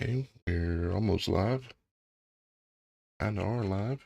Okay, we're almost live. And are live.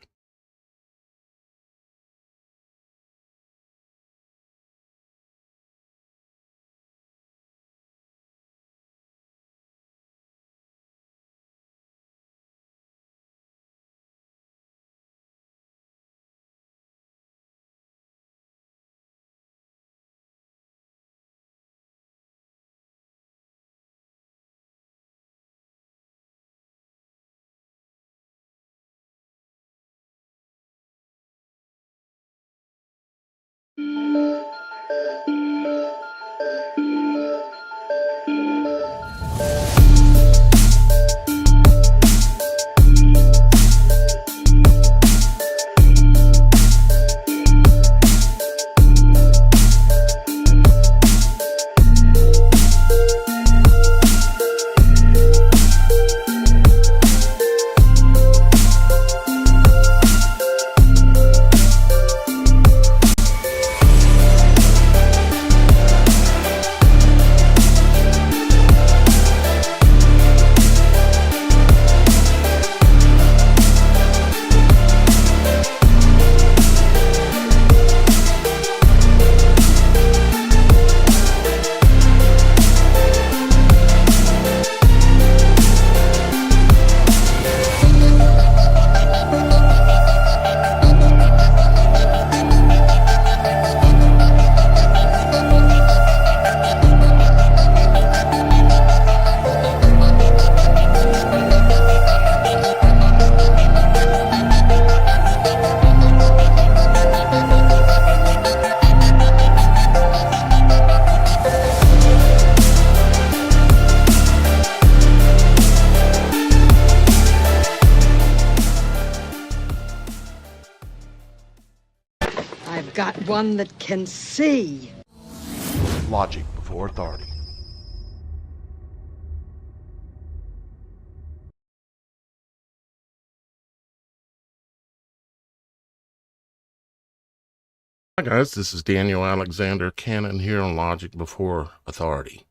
I've got one that can see. Logic before authority. Hi guys, this is Daniel Alexander Cannon here on Logic Before Authority.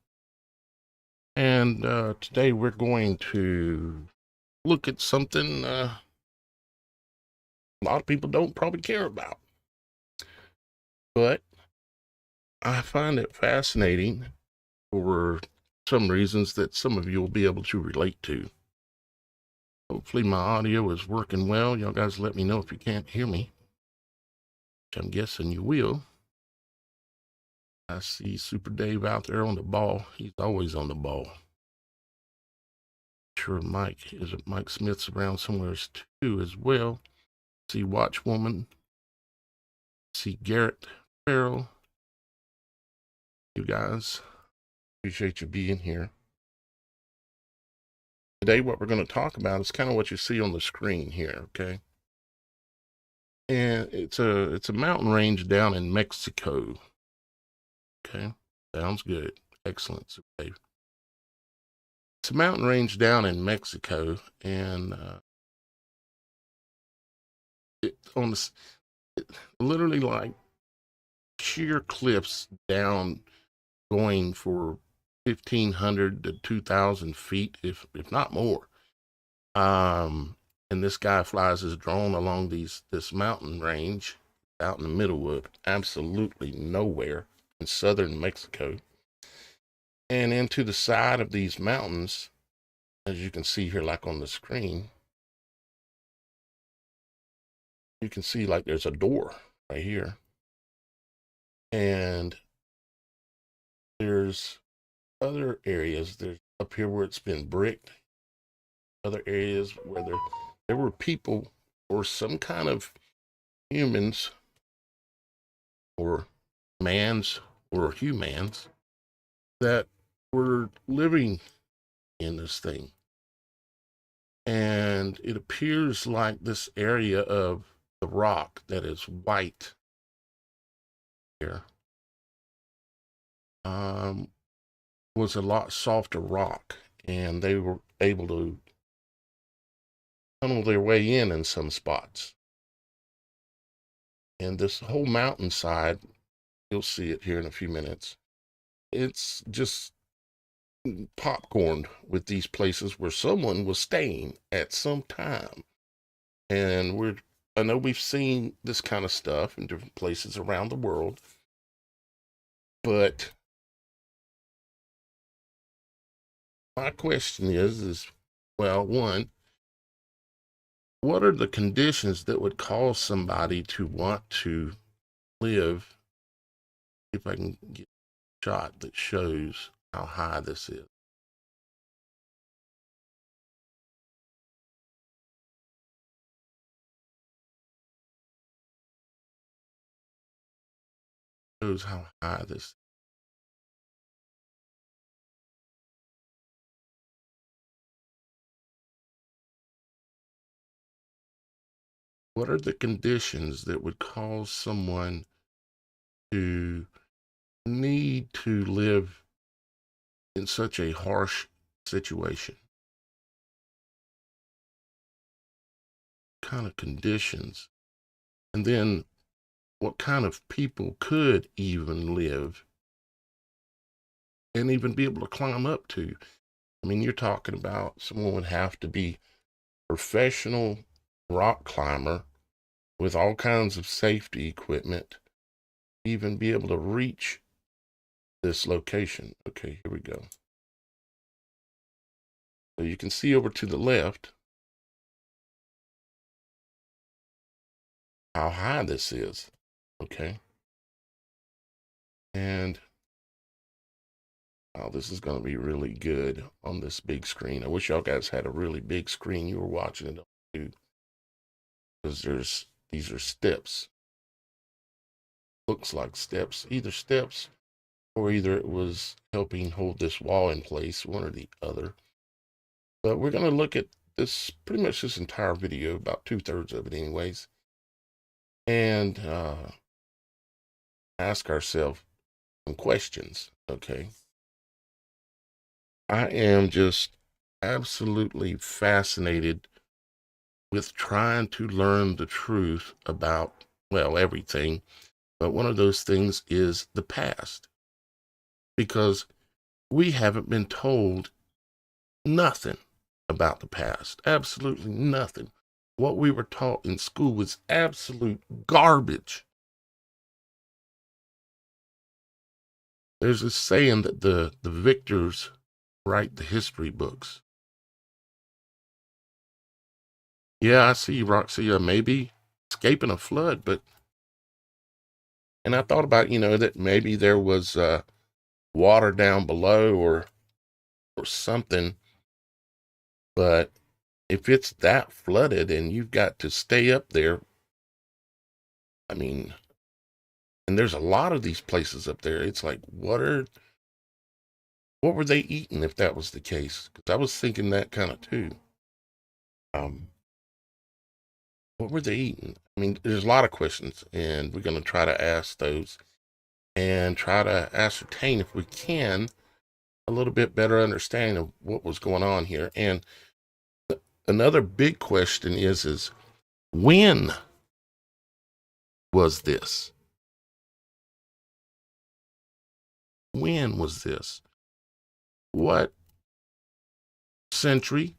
And today we're going to look at something a lot of people don't probably care about. But I find it fascinating for some reasons that some of you will be able to relate to. Hopefully my audio is working well. Y'all guys let me know if you can't hear me, which I'm guessing you will. I see Super Dave out there on the ball. He's always on the ball. Sure Mike Smith's around somewhere too as well. See Watchwoman. See Garrett Farrell. You guys, appreciate you being here. Today what we're going to talk about is kind of what you see on the screen here, okay? And it's a mountain range down in Mexico. Okay, sounds good. Excellent, Dave. It's a mountain range down in Mexico, and literally like sheer cliffs down, going for 1,500 to 2,000 feet, if not more. And this guy flies his drone along this mountain range out in the middle of absolutely nowhere in southern Mexico, and into the side of these mountains, as you can see here, like on the screen, you can see like there's a door right here, and there's other areas. There's up here where it's been bricked, other areas where there were people or some kind of humans or mans or humans that were living in this thing. And it appears like this area of the rock that is white here was a lot softer rock, and they were able to tunnel their way in some spots. And this whole mountainside, you'll see it here in a few minutes, it's just popcorned with these places where someone was staying at some time. And I know we've seen this kind of stuff in different places around the world, but my question is, well, one, what are the conditions that would cause somebody to want to live? If I can get a shot that shows how high this is. Shows how high this. What are the conditions that would cause someone to need to live in such a harsh situation? Kind of conditions, and then what kind of people could even live and even be able to climb up to? I mean, you're talking about someone would have to be professional rock climber with all kinds of safety equipment, even be able to reach this location. Okay, here we go. So you can see over to the left how high this is. Okay. And oh, this is going to be really good on this big screen. I wish y'all guys had a really big screen you were watching it on too, because these are steps. Looks like steps, either steps or either it was helping hold this wall in place, one or the other. But we're going to look at this, pretty much this entire video, about 2/3 of it anyways, and ask ourselves some questions. Okay. I am just absolutely fascinated with trying to learn the truth about, well, everything. But one of those things is the past, because we haven't been told nothing about the past. Absolutely nothing. What we were taught in school was absolute garbage. There's this saying that the victors write the history books. Yeah, I see, Roxy, maybe escaping a flood, and I thought about, that maybe there was water down below or something, but if it's that flooded and you've got to stay up there, I mean, and there's a lot of these places up there, it's like, what were they eating if that was the case? Because I was thinking that kind of too. Um, what were they eating? I mean, there's a lot of questions, and we're going to try to ask those and try to ascertain, if we can, a little bit better understanding of what was going on here. And another big question is when was this? When was this? What century?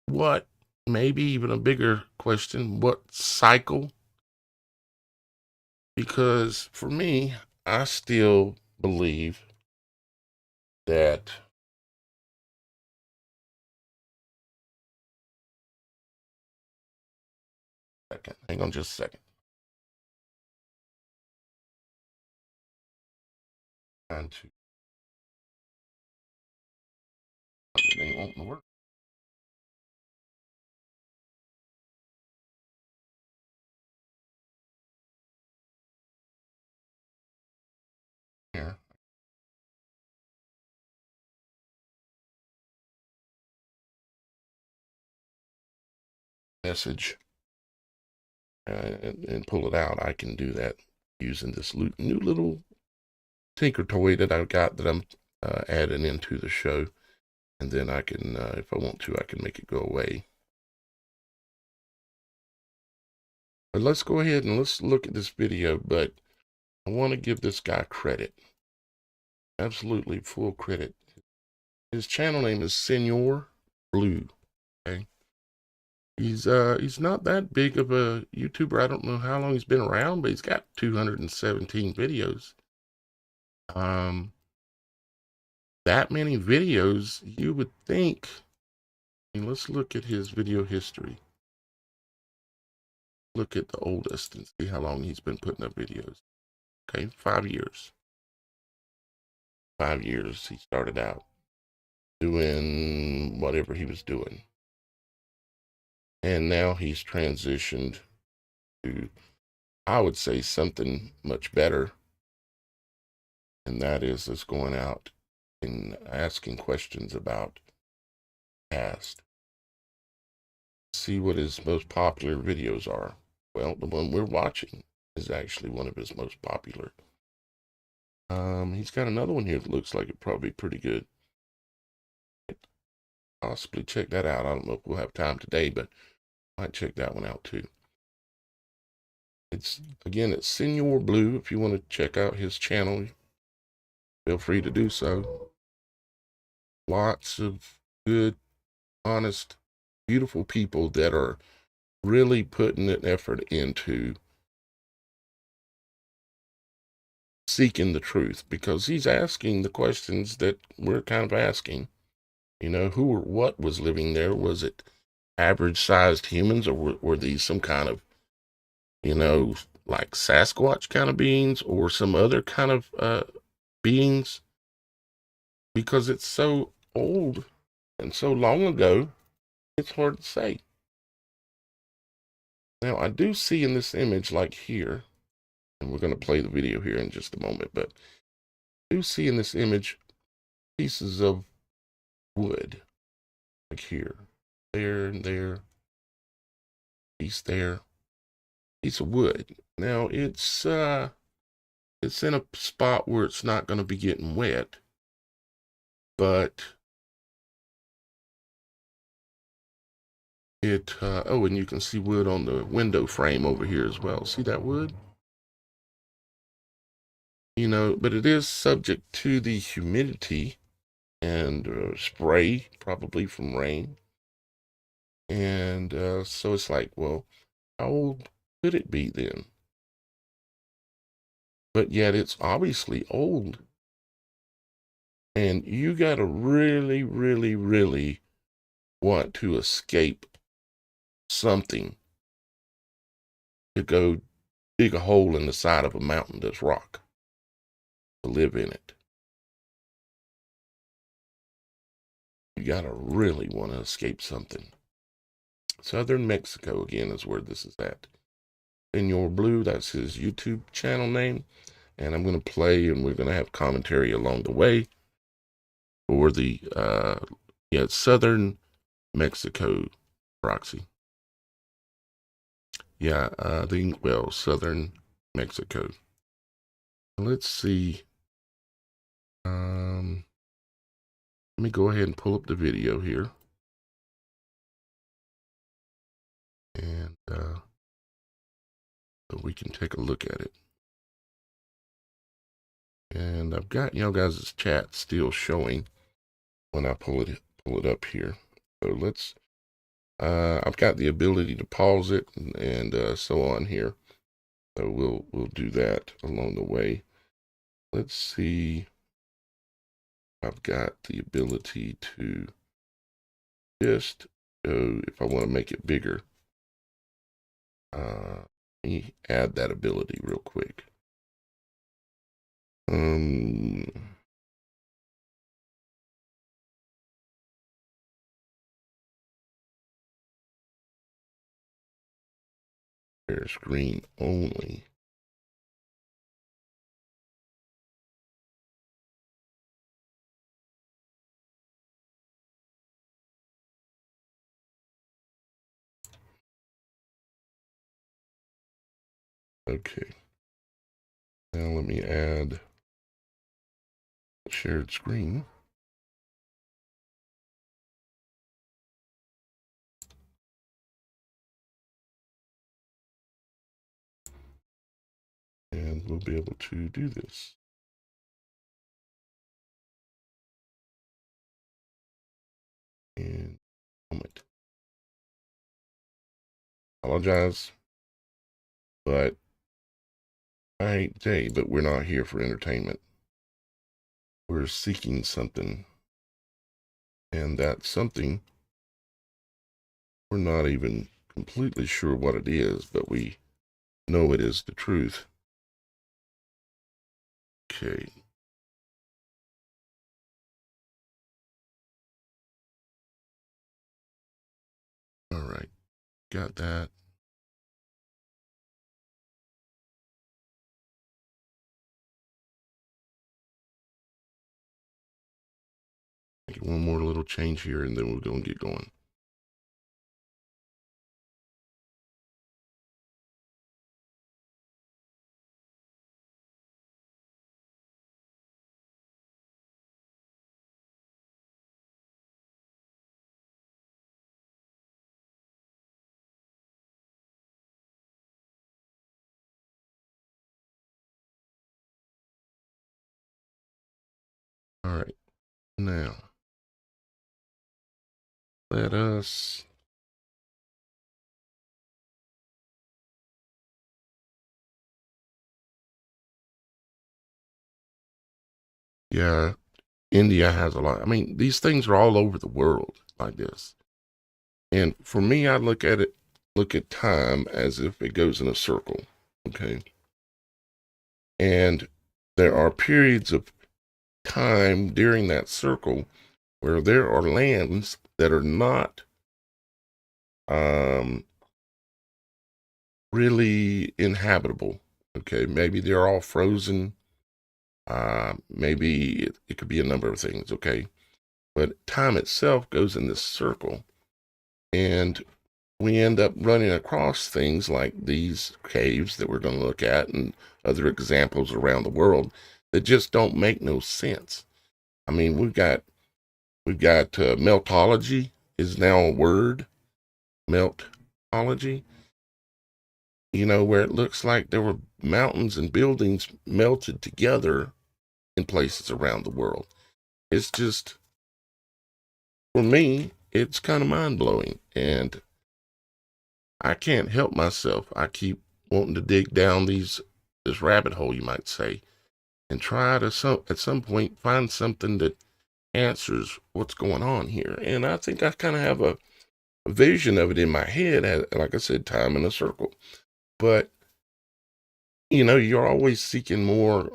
What, maybe even a bigger question, what cycle? Because for me, I still believe that, second, hang on just a second. Trying to, it ain't wanting to work here. Message and pull it out. I can do that using this new little tinker toy that I've got that I'm adding into the show. And then I can, if I want to, I can make it go away. But let's go ahead and let's look at this video. But I want to give this guy credit. Absolutely full credit. His channel name is Senor Blue. Okay. He's not that big of a YouTuber. I don't know how long he's been around, but he's got 217 videos. That many videos, you would think. And let's look at his video history. Look at the oldest and see how long he's been putting up videos. Okay, 5 years. 5 years he started out doing whatever he was doing. And now he's transitioned to, I would say, something much better. And that is just going out and asking questions about past. See what his most popular videos are. Well, the one we're watching is actually one of his most popular. He's got another one here that looks like it'd probably be pretty good. Possibly check that out. I don't know if we'll have time today, but might check that one out too. It's Senor Blue. If you want to check out his channel, feel free to do so. Lots of good, honest, beautiful people that are really putting an effort into seeking the truth, because he's asking the questions that we're kind of asking. You know, who or what was living there? Was it average sized humans, or were these some kind of, you know, like Sasquatch kind of beings or some other kind of beings? Because it's so old and so long ago, it's hard to say. Now, I do see in this image, like here, and we're going to play the video here in just a moment, but I do see in this image pieces of wood, like here, there, and there, piece there, piece of wood. Now, it's in a spot where it's not going to be getting wet, but oh, and you can see wood on the window frame over here as well. See that wood? You know, but it is subject to the humidity and spray, probably from rain. And so it's like, well, how old could it be then? But yet it's obviously old. And you got to really, really, really want to escape something to go dig a hole in the side of a mountain that's rock to live in it. You got to really want to escape something. Southern Mexico, again, is where this is at. Senor Blue, that's his YouTube channel name. And I'm going to play, and we're going to have commentary along the way for the, Southern Mexico proxy. Yeah, Southern Mexico. Let's see. Let me go ahead and pull up the video here. And so we can take a look at it. And I've got y'all guys' chat still showing when I pull it up here. So let's I've got the ability to pause it and so on here. So we'll do that along the way. Let's see. I've got the ability to just go, if I want to make it bigger. Let me add that ability real quick. Share screen only. Okay. Now let me add shared screen. And we'll be able to do this. Moment. Apologize, but I hate to tell you, but we're not here for entertainment. We're seeking something, and that something, we're not even completely sure what it is, but we know it is the truth. Okay. All right. Got that. Make one more little change here, and then we're going to get going. All right. Now, let us yeah, India has a lot. I mean, these things are all over the world like this. And for me, I look at time as if it goes in a circle. Okay. And there are periods of time during that circle where there are lands that are not really inhabitable. Okay. Maybe they're all frozen. Maybe it could be a number of things. Okay. But time itself goes in this circle. And we end up running across things like these caves that we're going to look at and other examples around the world that just don't make no sense. I mean, we've got meltology is now a word, meltology, where it looks like there were mountains and buildings melted together in places around the world. It's just, for me, it's kind of mind blowing. And I can't help myself. I keep wanting to dig down this rabbit hole, you might say, and try to at some point find something that answers what's going on here. And I think I kind of have a vision of it in my head, like I said, time in a circle. But you're always seeking more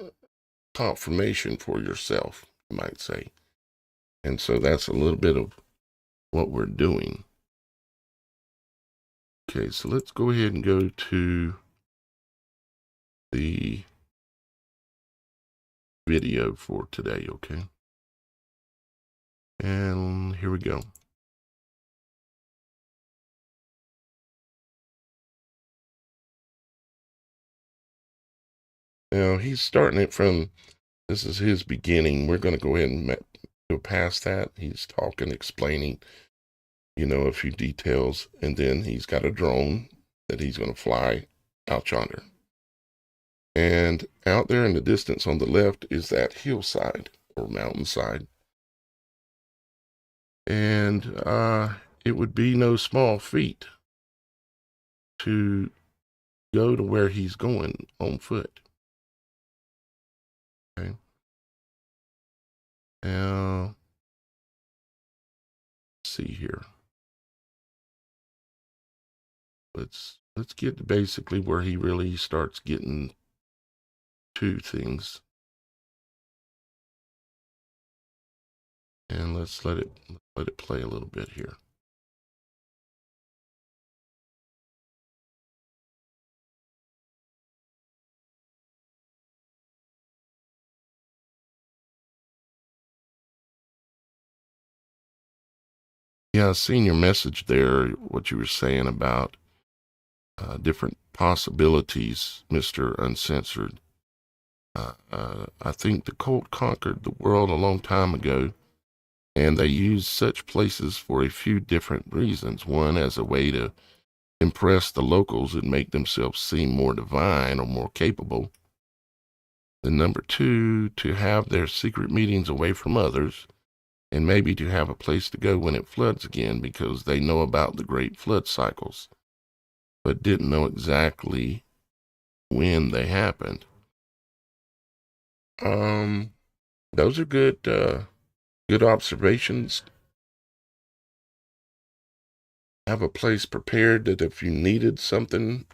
confirmation for yourself, you might say. And so that's a little bit of what we're doing. Okay, so let's go ahead and go to the video for today, okay? And here we go. Now, he's starting it from, this is his beginning. We're going to go ahead and go past that. He's talking, explaining, a few details. And then he's got a drone that he's going to fly out yonder. And out there in the distance on the left is that hillside or mountainside. And it would be no small feat to go to where he's going on foot. Okay. Now, let's see here. Let's get to basically where he really starts getting to things. And let's let it play a little bit here. Yeah, I seen your message there, what you were saying about different possibilities, Mr. Uncensored. I think the cult conquered the world a long time ago, and they used such places for a few different reasons. One, as a way to impress the locals and make themselves seem more divine or more capable. And number two, to have their secret meetings away from others. and maybe to have a place to go when it floods again, because they know about the great flood cycles, but didn't know exactly when they happened. Those are good observations. Have a place prepared that if you needed something,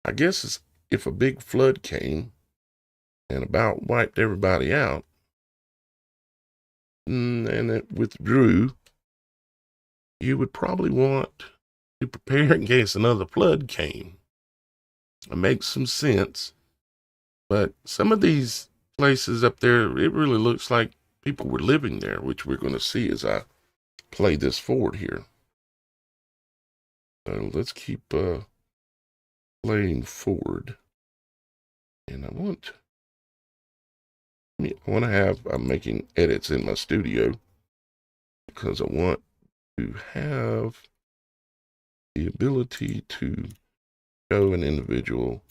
I guess if a big flood came and about wiped everybody out, and it withdrew, you would probably want to prepare in case another flood came. It makes some sense, but some of these places up there, it really looks like people were living there, which we're going to see as I play this forward here. So let's keep playing forward, and I'm making edits in my studio because I want to have the ability to show an individual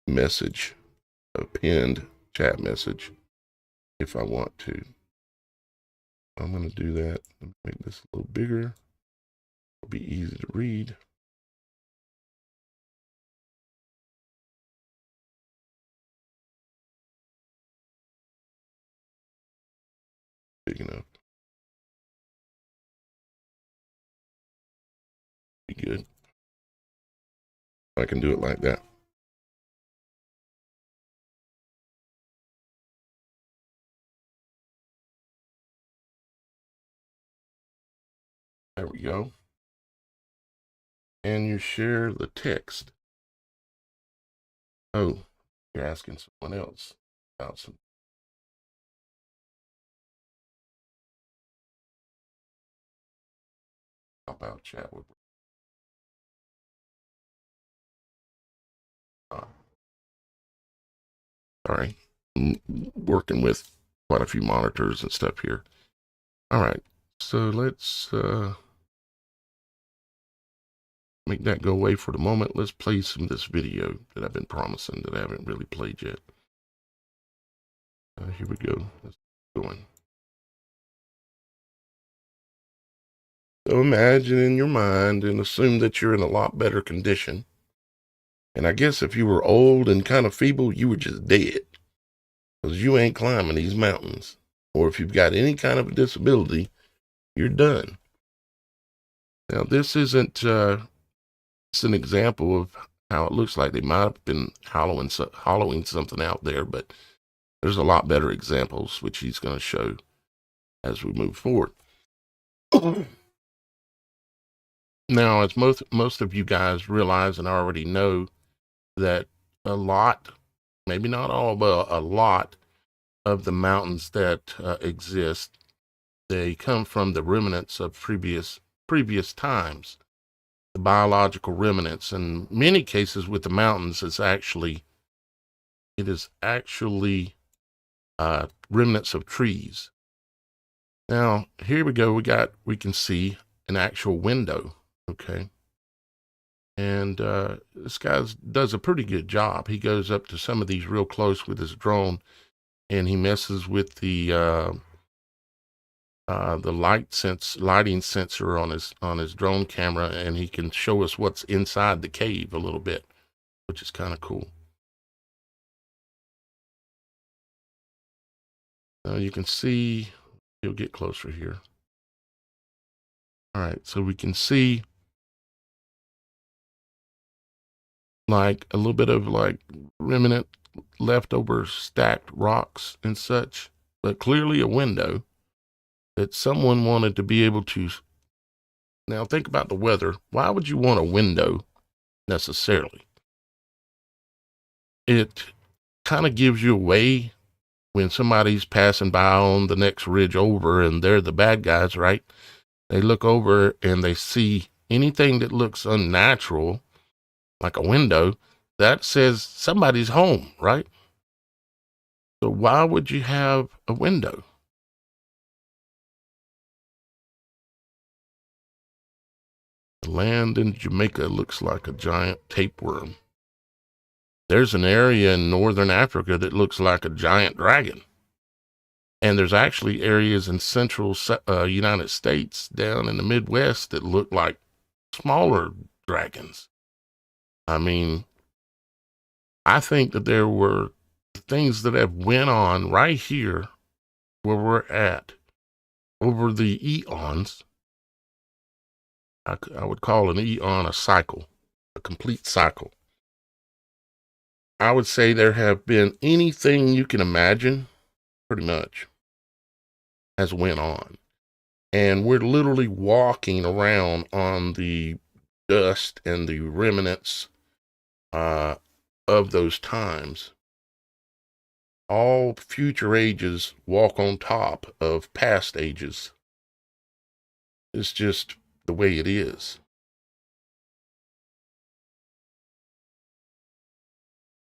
message, a pinned chat message, if I want to. I'm going to do that. Let me make this a little bigger. It'll be easy to read. Big enough. Be good. I can do it like that. There we go. And you share the text. Oh, you're asking someone else about some. How about chat with? Sorry, I'm working with quite a few monitors and stuff here. All right, so let's make that go away for the moment. Let's play some of this video that I've been promising that I haven't really played yet. Here we go. Let's go on. So imagine in your mind and assume that you're in a lot better condition. And I guess if you were old and kind of feeble, you were just dead, because you ain't climbing these mountains. Or if you've got any kind of a disability, you're done. Now, this isn't, it's an example of how it looks like they might have been hollowing something out there, but there's a lot better examples, which he's going to show as we move forward. Now, as most of you guys realize and already know, that a lot, maybe not all, but a lot of the mountains that exist, they come from the remnants of previous times, the biological remnants. In many cases with the mountains, it is actually remnants of trees. Now, here we go. We can see an actual window, okay? And this guy does a pretty good job. He goes up to some of these real close with his drone, and he messes with the lighting sensor on his drone camera, and he can show us what's inside the cave a little bit, which is kind of cool. Now you can see, he'll get closer here. All right, so we can see like a little bit of like remnant leftover stacked rocks and such, but clearly a window that someone wanted to be able to. Now think about the weather. Why would you want a window necessarily? It kind of gives you away when somebody's passing by on the next ridge over and they're the bad guys, right? They look over and they see anything that looks unnatural, like a window, that says somebody's home, right? So why would you have a window? The land in Jamaica looks like a giant tapeworm. There's an area in northern Africa that looks like a giant dragon. And there's actually areas in central United States down in the Midwest that look like smaller dragons. I mean, I think that there were things that have went on right here where we're at over the eons. I would call an eon a cycle, a complete cycle. I would say there have been anything you can imagine, pretty much, has went on. And we're literally walking around on the dust and the remnants of those times. All future ages walk on top of past ages. It's just the way it is.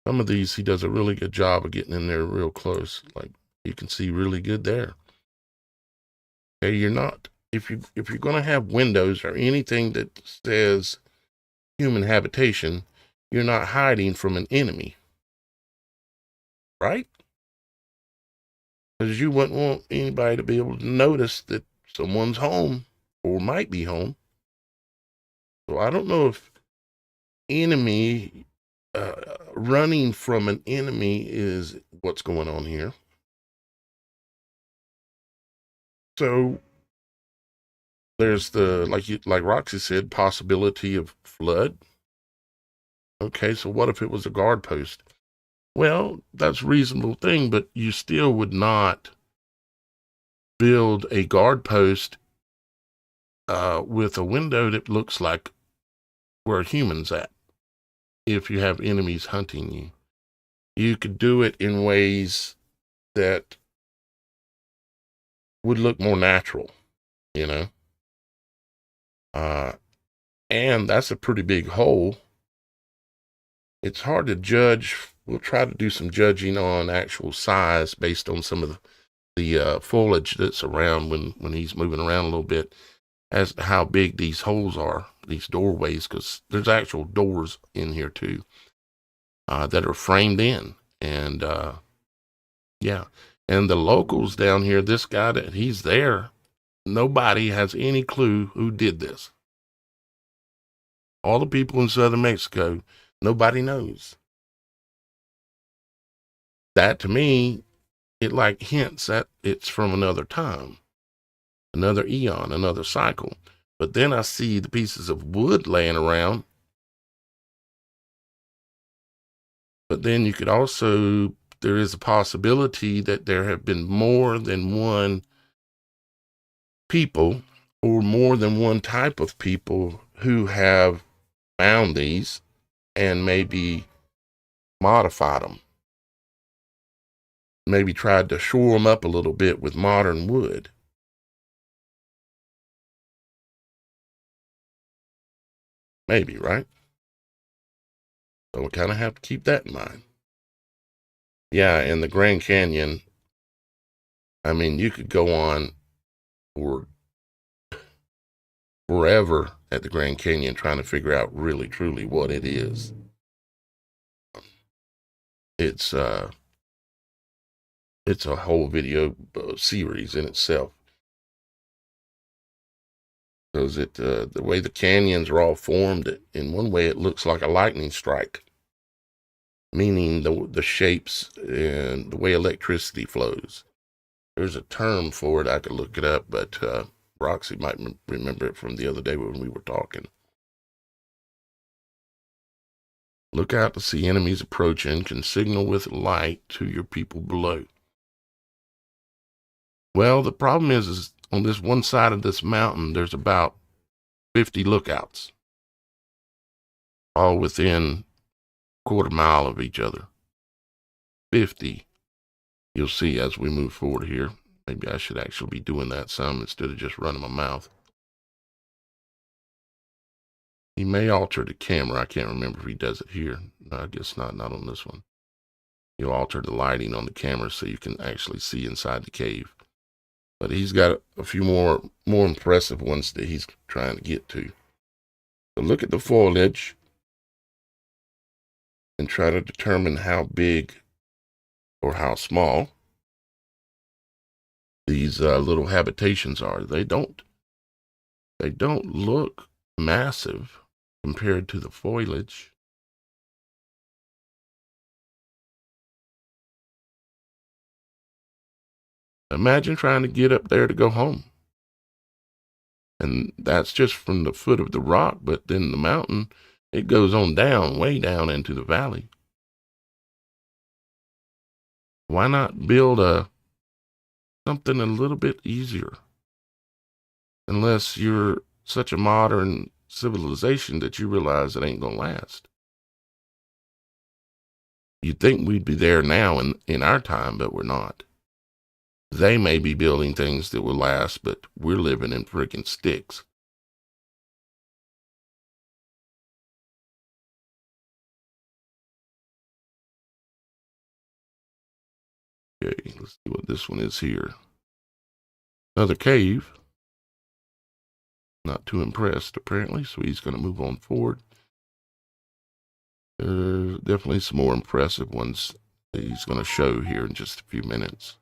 Some of these, he does a really good job of getting in there real close. Like you can see really good there. Okay, you're not, if you're going to have windows or anything that says human habitation, you're not hiding from an enemy, right? Because you wouldn't want anybody to be able to notice that someone's home or might be home. So I don't know if enemy, running from an enemy is what's going on here. So there's the, like Roxy said, possibility of flood. Okay, so what if it was a guard post? Well, that's a reasonable thing, but you still would not build a guard post with a window that looks like where a human's at. If you have enemies hunting you, you could do it in ways that would look more natural, you know. And that's a pretty big hole. It's hard to judge. We'll try to do some judging on actual size based on some of the foliage that's around when he's moving around a little bit, as to how big these holes are, these doorways, because there's actual doors in here too that are framed in. And yeah, and the locals down here, this guy that he's there, nobody has any clue who did this. All the people in southern Mexico, nobody knows. That to me, it like hints that it's from another time, another eon, another cycle. But then I see the pieces of wood laying around. But then you could also, there is a possibility that there have been more than one people or more than one type of people who have found these and maybe modified them. Maybe tried to shore them up a little bit with modern wood. Maybe, right? So we kind of have to keep that in mind. Yeah, in the Grand Canyon, I mean, you could go on for forever at the Grand Canyon trying to figure out really, truly what it is. It's a whole video series in itself. Because the way the canyons are all formed, in one way it looks like a lightning strike, meaning the shapes and the way electricity flows. There's a term for it. I could look it up, but Roxy might remember it from the other day when we were talking. Look out to see enemies approaching, can signal with light to your people below. Well, the problem is on this one side of this mountain, there's about 50 lookouts, all within a quarter mile of each other. 50. You'll see as we move forward here. Maybe I should actually be doing that some instead of just running my mouth. He may alter the camera. I can't remember if he does it here. No, I guess not on this one. He'll alter the lighting on the camera so you can actually see inside the cave. But he's got a few more impressive ones that he's trying to get to. So look at the foliage and try to determine how big or how small these little habitations are. They don't look massive compared to the foliage. Imagine trying to get up there to go home. And that's just from the foot of the rock, but then the mountain, it goes on down, way down into the valley. Why not build something a little bit easier? Unless you're such a modern civilization that you realize it ain't gonna last. You'd think we'd be there now in our time, but we're not. They may be building things that will last, but we're living in freaking sticks. Okay, let's see what this one is here. Another cave. Not too impressed, apparently, so he's going to move on forward. There's definitely some more impressive ones that he's going to show here in just a few minutes.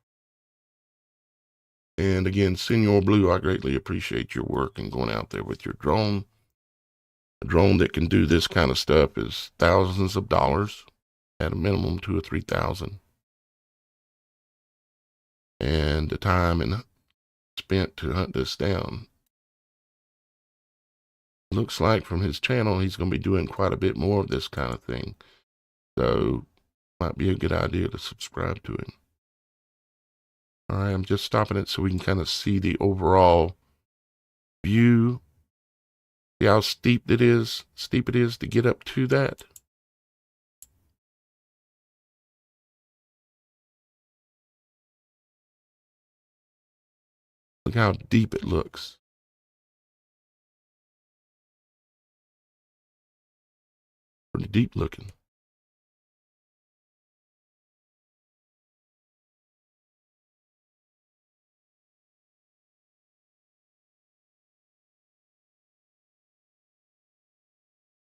And again, Senor Blue, I greatly appreciate your work and going out there with your drone. A drone that can do this kind of stuff is thousands of dollars, at a minimum 2,000 or 3,000. And the time and spent to hunt this down. Looks like from his channel, he's going to be doing quite a bit more of this kind of thing. So, might be a good idea to subscribe to him. All right, I'm just stopping it so we can kind of see the overall view. See how steep it is to get up to that. Look how deep it looks. Pretty deep looking.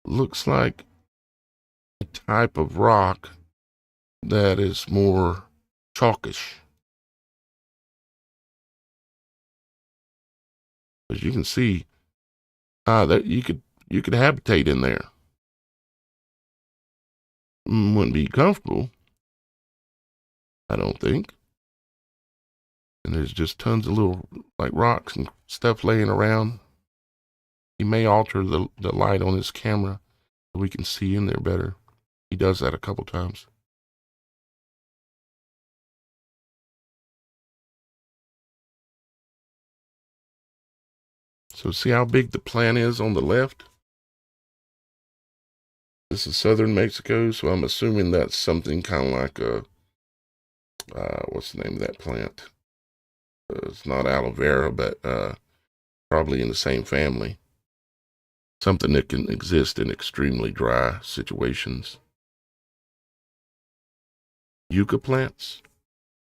Looks like a type of rock that is more chalkish. As you can see, that you could habitate in there. Wouldn't be comfortable, I don't think. And there's just tons of little like rocks and stuff laying around. He may alter the light on his camera so we can see in there better. He does that a couple times. So see how big the plant is on the left? This is southern Mexico, so I'm assuming that's something kind of like a, what's the name of that plant? It's not aloe vera, but probably in the same family. Something that can exist in extremely dry situations. Yucca plants?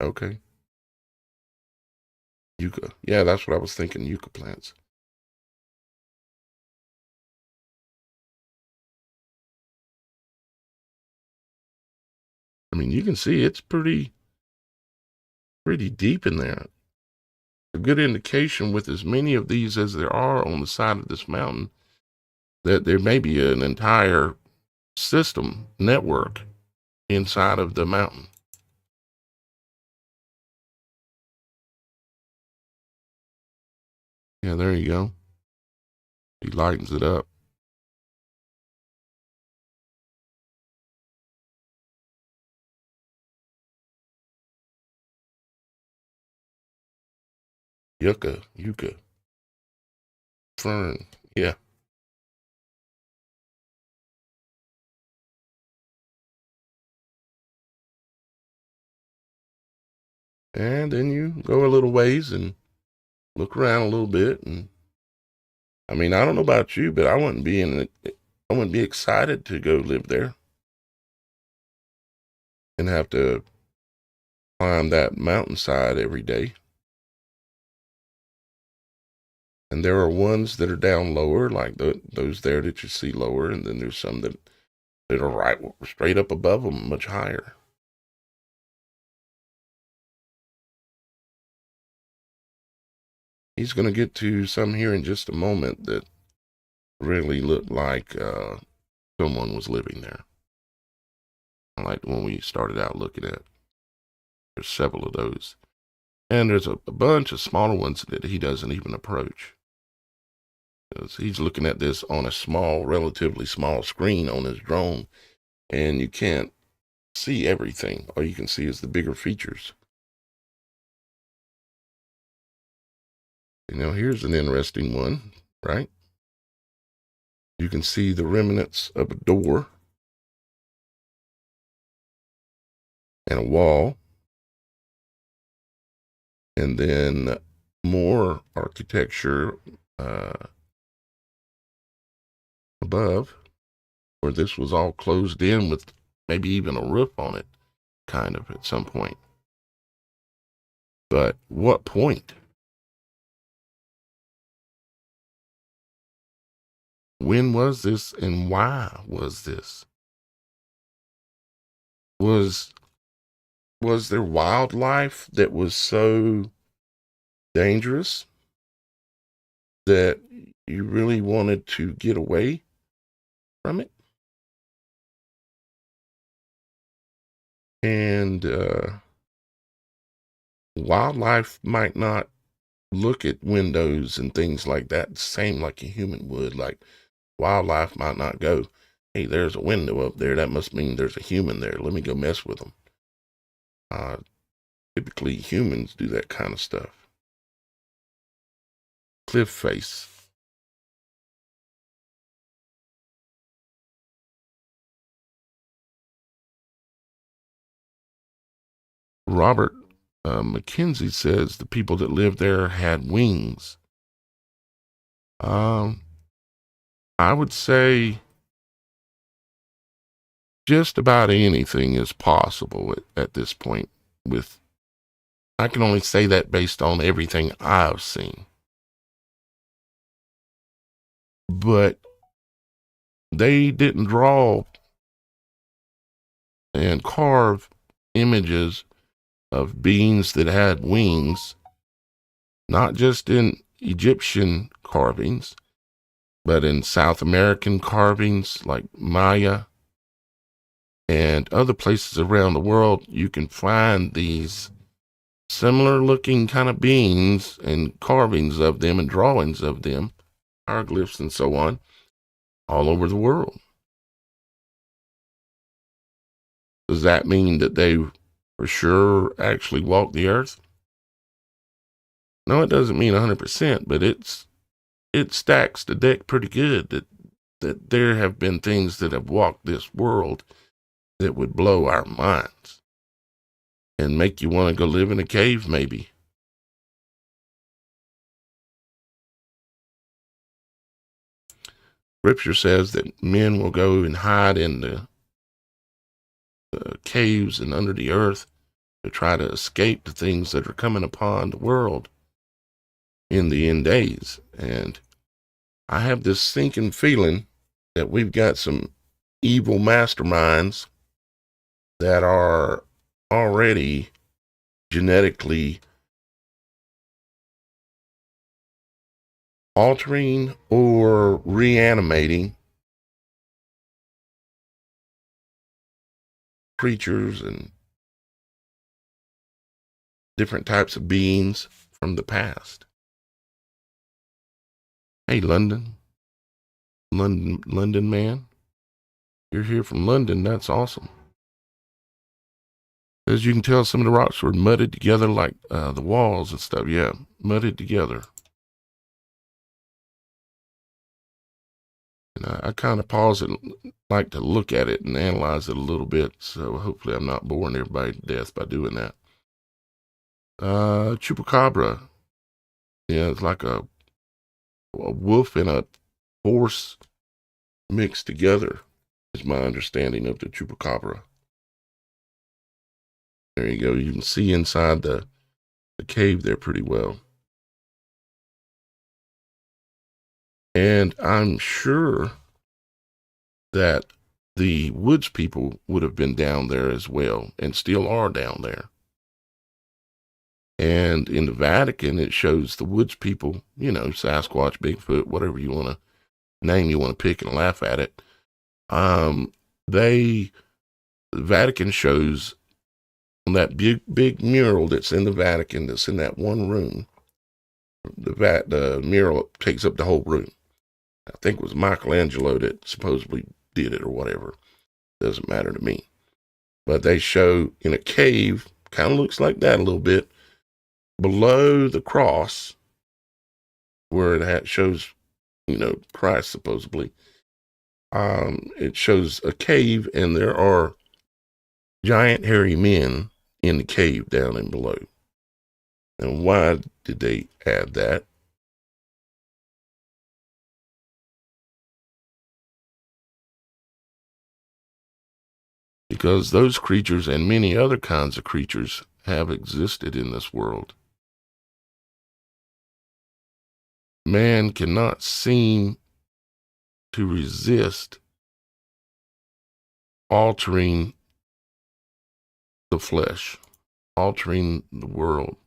Okay. Yucca. Yeah, that's what I was thinking, yucca plants. I mean, you can see it's pretty deep in there. A good indication with as many of these as there are on the side of this mountain that there may be an entire system network inside of the mountain. Yeah, there you go. He lightens it up. Yucca, fern, yeah. And then you go a little ways and look around a little bit. And I mean, I don't know about you, but I wouldn't be excited to go live there and have to climb that mountainside every day. And there are ones that are down lower, like those there that you see lower, and then there's some that are right straight up above them, much higher. He's going to get to some here in just a moment that really looked like someone was living there. Like the one we started out looking at. There's several of those. And there's a bunch of smaller ones that he doesn't even approach. He's looking at this on a small, relatively small screen on his drone, and you can't see everything. All you can see is the bigger features. You know, here's an interesting one, right? You can see the remnants of a door and a wall, and then more architecture above, where this was all closed in with maybe even a roof on it, kind of, at some point. But what point? When was this, and why was this? Was there wildlife that was so dangerous that you really wanted to get away from it? And wildlife might not look at windows and things like that the same like a human would. Like, wildlife might not go, hey, there's a window up there. That must mean there's a human there. Let me go mess with them. Typically, humans do that kind of stuff. Cliff face. Robert McKenzie says the people that lived there had wings. I would say just about anything is possible at this point. I can only say that based on everything I've seen. But they didn't draw and carve images of beings that had wings, not just in Egyptian carvings, but in South American carvings like Maya and other places around the world. You can find these similar looking kind of beings and carvings of them and drawings of them, hieroglyphs and so on, all over the world. Does that mean that they for sure actually walked the earth? No, it doesn't mean 100%, but it stacks the deck pretty good that there have been things that have walked this world that would blow our minds and make you want to go live in a cave, maybe. Scripture says that men will go and hide in the caves and under the earth to try to escape the things that are coming upon the world in the end days. And I have this sinking feeling that we've got some evil masterminds that are already genetically altering or reanimating creatures and different types of beings from the past. Hey, London man, you're here from London. That's awesome. As you can tell, some of the rocks were mudded together like the walls and stuff. Yeah, mudded together. And I kind of pause and like to look at it and analyze it a little bit. So hopefully I'm not boring everybody to death by doing that. Chupacabra. Yeah, it's like a wolf and a horse mixed together is my understanding of the chupacabra. There you go. You can see inside the cave there pretty well. And I'm sure that the woods people would have been down there as well and still are down there. And in the Vatican, it shows the woods people, you know, Sasquatch, Bigfoot, whatever you want to name you want to pick and laugh at it. The Vatican shows on that big mural that's in the Vatican, that's in that one room. The mural takes up the whole room. I think it was Michelangelo that supposedly did it or whatever. Doesn't matter to me. But they show in a cave, kind of looks like that a little bit, below the cross, where it shows, you know, Christ supposedly. It shows a cave, and there are giant hairy men in the cave down and below. And why did they add that? Because those creatures and many other kinds of creatures have existed in this world. Man cannot seem to resist altering the flesh, altering the world.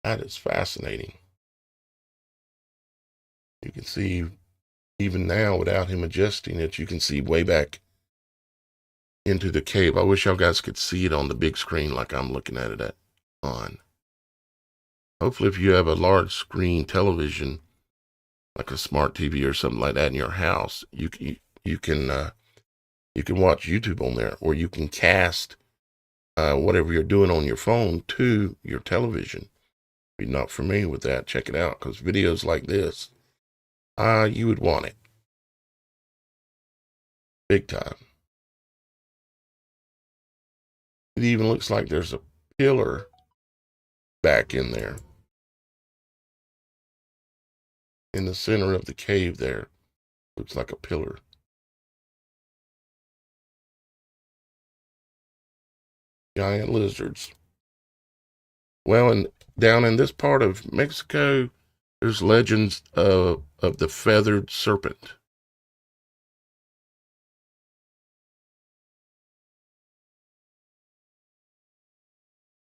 That is fascinating. You can see, even now, without him adjusting it, you can see way back into the cave. I wish y'all guys could see it on the big screen like I'm looking at it on. Hopefully, if you have a large screen television, like a smart TV or something like that in your house, you can watch YouTube on there, or you can cast whatever you're doing on your phone to your television. If you're not familiar with that, check it out, because videos like this, you would want it big time. It even looks like there's a pillar back in there in the center of the cave there. Looks like a pillar. Giant lizards. Well, and down in this part of Mexico, there's legends of the feathered serpent.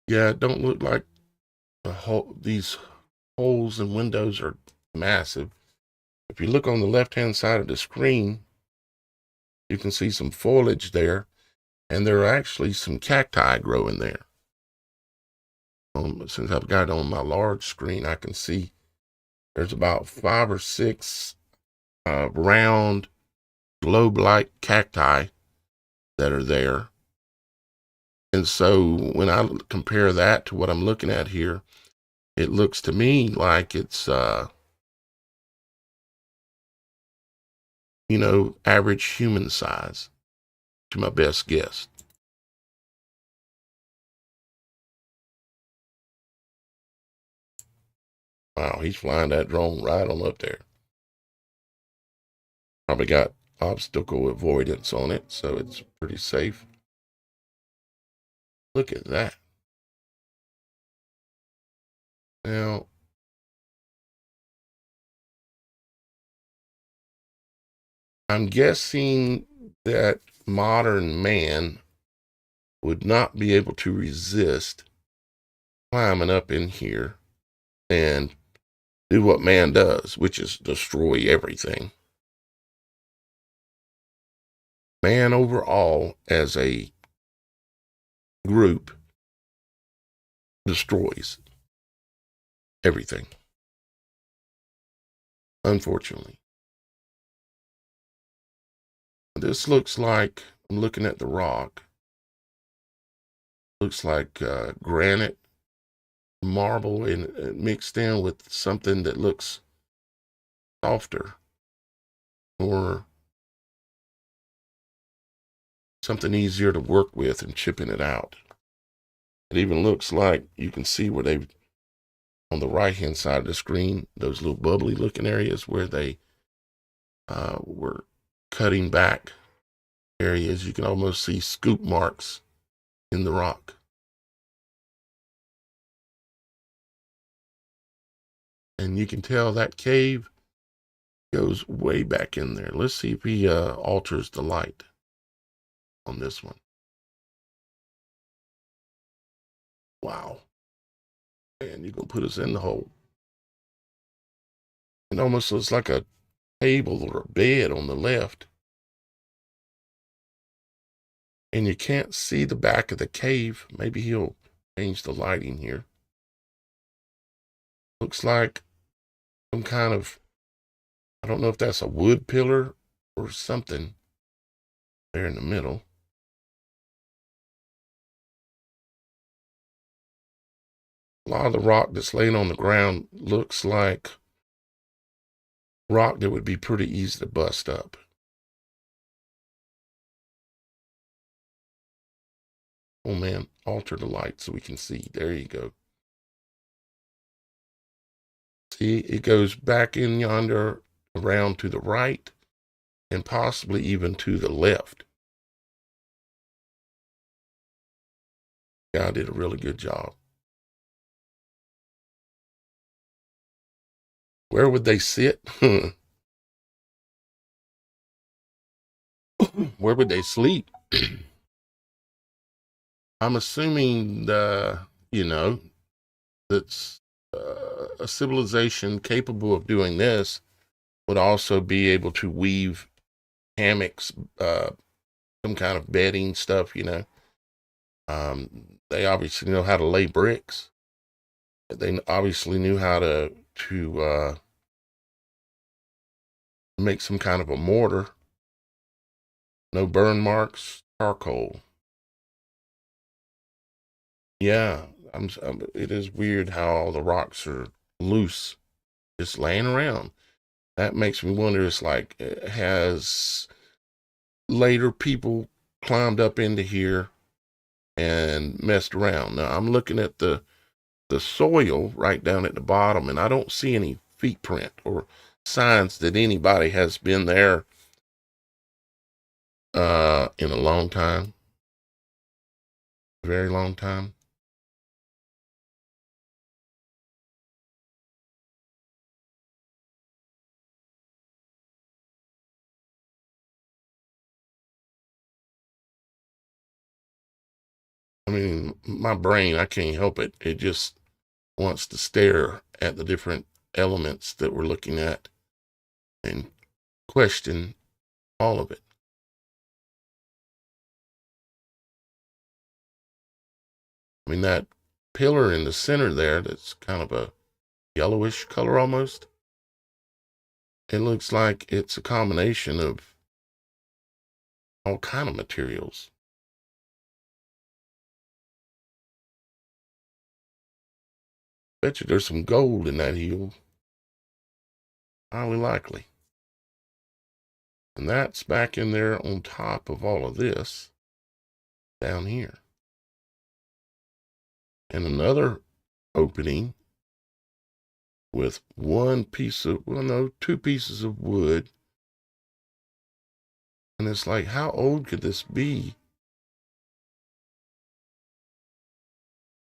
Yeah, it don't look like these holes and windows are massive. If you look on the left-hand side of the screen, you can see some foliage there, and there are actually some cacti growing there. Since I've got it on my large screen, I can see there's about 5 or 6 round globe-like cacti that are there. And so when I compare that to what I'm looking at here, it looks to me like it's, you know, average human size, to my best guess. Wow, he's flying that drone right on up there. Probably got obstacle avoidance on it, so it's pretty safe. Look at that. Now, I'm guessing that modern man would not be able to resist climbing up in here and do what man does, which is destroy everything. Man overall, as a group, destroys everything, unfortunately. This looks like, I'm looking at the rock, looks like granite, marble, and mixed in with something that looks softer, or something easier to work with and chipping it out. It even looks like you can see where they've, on the right hand side of the screen, those little bubbly looking areas where they were cutting back areas. You can almost see scoop marks in the rock. And you can tell that cave goes way back in there. Let's see if he alters the light on this one. Wow. And you're going to put us in the hole. It almost looks like a table or a bed on the left. And you can't see the back of the cave. Maybe he'll change the lighting here. Looks like some kind of, I don't know if that's a wood pillar or something there in the middle. A lot of the rock that's laying on the ground looks like rock that would be pretty easy to bust up. Oh man, alter the light so we can see. There you go. See, it goes back in yonder, around to the right, and possibly even to the left. God did a really good job. Where would they sit? Where would they sleep? I'm assuming, that's a civilization capable of doing this would also be able to weave hammocks, some kind of bedding stuff, They obviously know how to lay bricks. They obviously knew how to make some kind of a mortar. No burn marks, charcoal. Yeah, it is weird how all the rocks are loose, just laying around. That makes me wonder, it's like, has later people climbed up into here and messed around? Now, I'm looking at the soil right down at the bottom, and I don't see any feet print or signs that anybody has been there in a long time, very long time. I mean, my brain, I can't help it. It just wants to stare at the different elements that we're looking at and question all of it. I mean, that pillar in the center there, that's kind of a yellowish color almost. It looks like it's a combination of all kind of materials. Bet you there's some gold in that heel. Highly likely. And that's back in there on top of all of this down here. And another opening with two pieces of wood. And it's like, how old could this be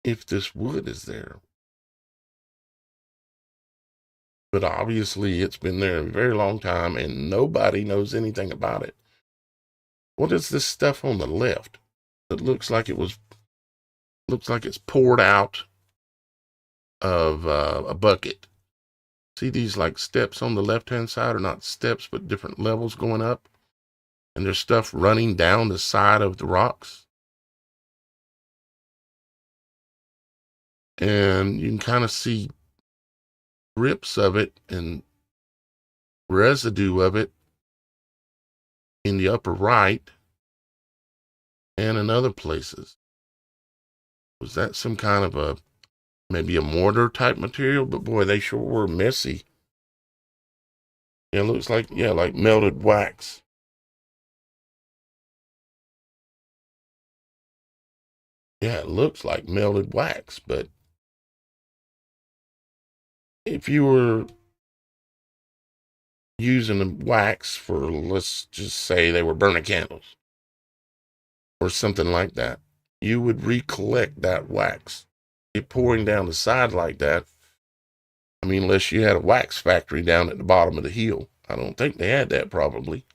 if this wood is there? But obviously it's been there a very long time and nobody knows anything about it. What is this stuff on the left? It looks like it's poured out of a bucket. See these like steps on the left-hand side are not steps, but different levels going up. And there's stuff running down the side of the rocks. And you can kind of see drips of it and residue of it in the upper right and in other places. Was that some kind of maybe a mortar type material? But boy, they sure were messy. It looks like, like melted wax. Yeah, it looks like melted wax, but if you were using the wax for, let's just say they were burning candles or something like that, you would recollect that wax. It pouring down the side like that, I mean, unless you had a wax factory down at the bottom of the hill. I don't think they had that probably.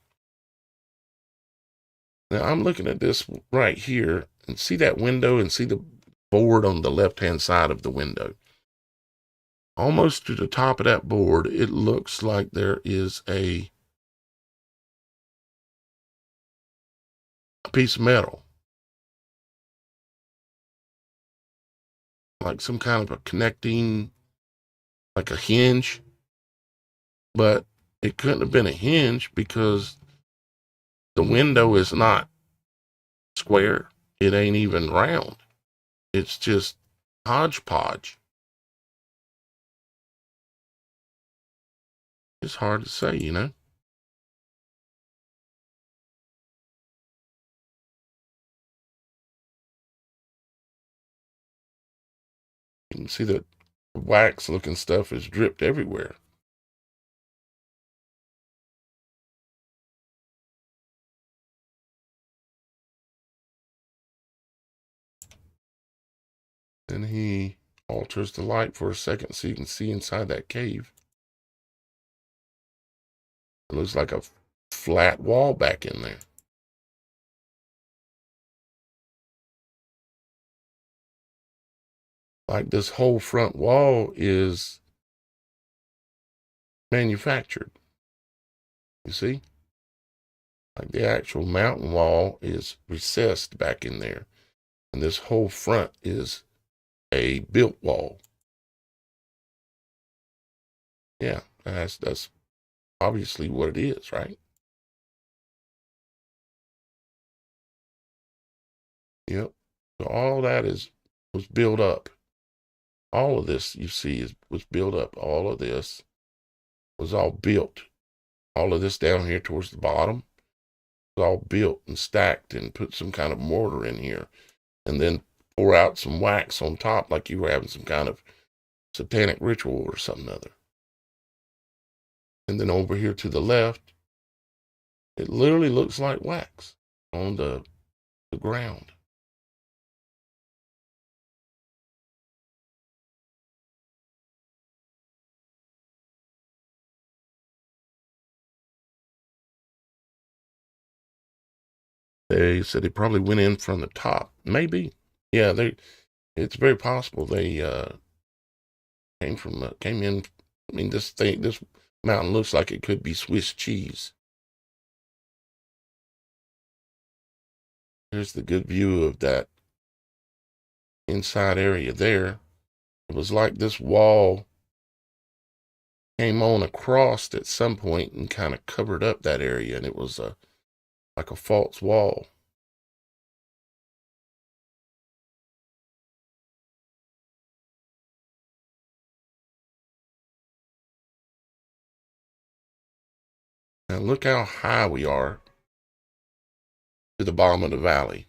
Now I'm looking at this right here and see that window and see the board on the left-hand side of the window. Almost to the top of that board, it looks like there is a piece of metal. Like some kind of a connecting, like a hinge. But it couldn't have been a hinge because the window is not square. It ain't even round. It's just hodgepodge. It's hard to say, you know. You can see that wax looking stuff is dripped everywhere. Then he alters the light for a second so you can see inside that cave. It looks like a flat wall back in there. Like this whole front wall is manufactured. You see? Like the actual mountain wall is recessed back in there. And this whole front is a built wall. Yeah, that's obviously what it is, right? Yep. So all that was built up. All of this you see was built up. All of this was all built. All of this down here towards the bottom was all built and stacked and put some kind of mortar in here. And then pour out some wax on top like you were having some kind of satanic ritual or something other. And then over here to the left, it literally looks like wax on the ground. They said they probably went in from the top. Maybe. Yeah, it's very possible they came in. I mean, this mountain looks like it could be Swiss cheese. Here's the good view of that inside area there. It was like this wall came on across at some point and kind of covered up that area, and it was like a false wall. Now look how high we are to the bottom of the valley.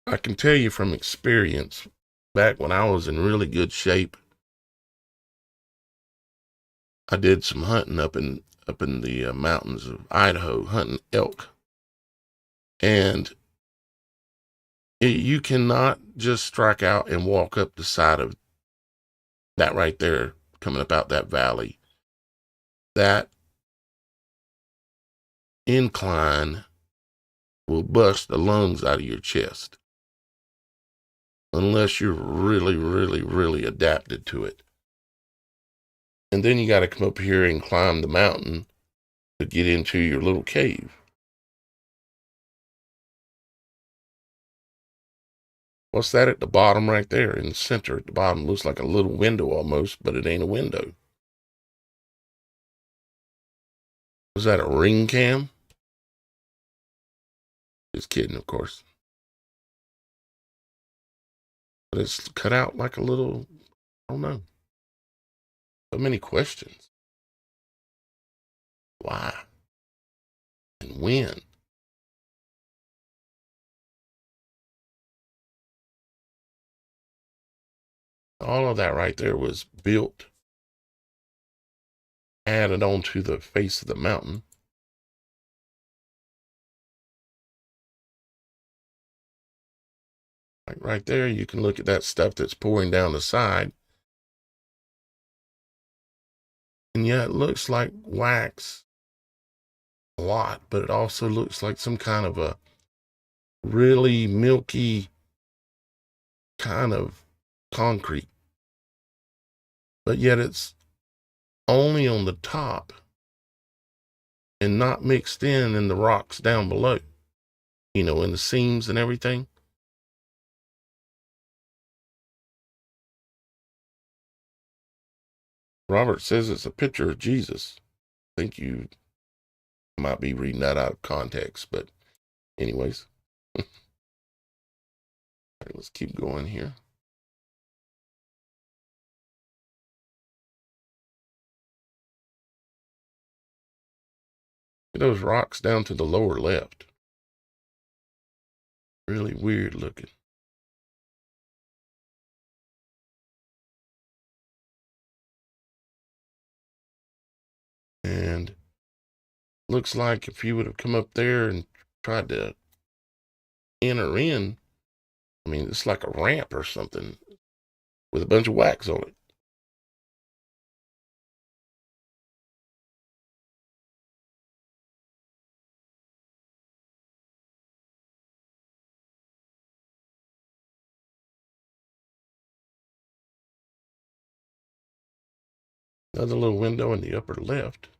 I can tell you from experience, back when I was in really good shape, I did some hunting up in the mountains of Idaho, hunting elk. And you cannot just strike out and walk up the side of that right there, coming up out that valley. That incline will bust the lungs out of your chest. Unless you're really, really, really adapted to it. And then you got to come up here and climb the mountain to get into your little cave. What's that at the bottom right there in the center at the bottom? Looks like a little window almost, but it ain't a window. Was that a ring cam? Just kidding, of course. But it's cut out like a little, I don't know. So many questions. Why? And when? All of that right there was built, added onto the face of the mountain. Like right there, you can look at that stuff that's pouring down the side. And yeah, it looks like wax a lot, but it also looks like some kind of a really milky kind of concrete. But yet it's only on the top and not mixed in the rocks down below, in the seams and everything. Robert says it's a picture of Jesus. I think you might be reading that out of context, but anyways. All right, let's keep going here. Those rocks down to the lower left. Really weird looking. And looks like if you would have come up there and tried to enter in, I mean, it's like a ramp or something with a bunch of wax on it. Another little window in the upper left.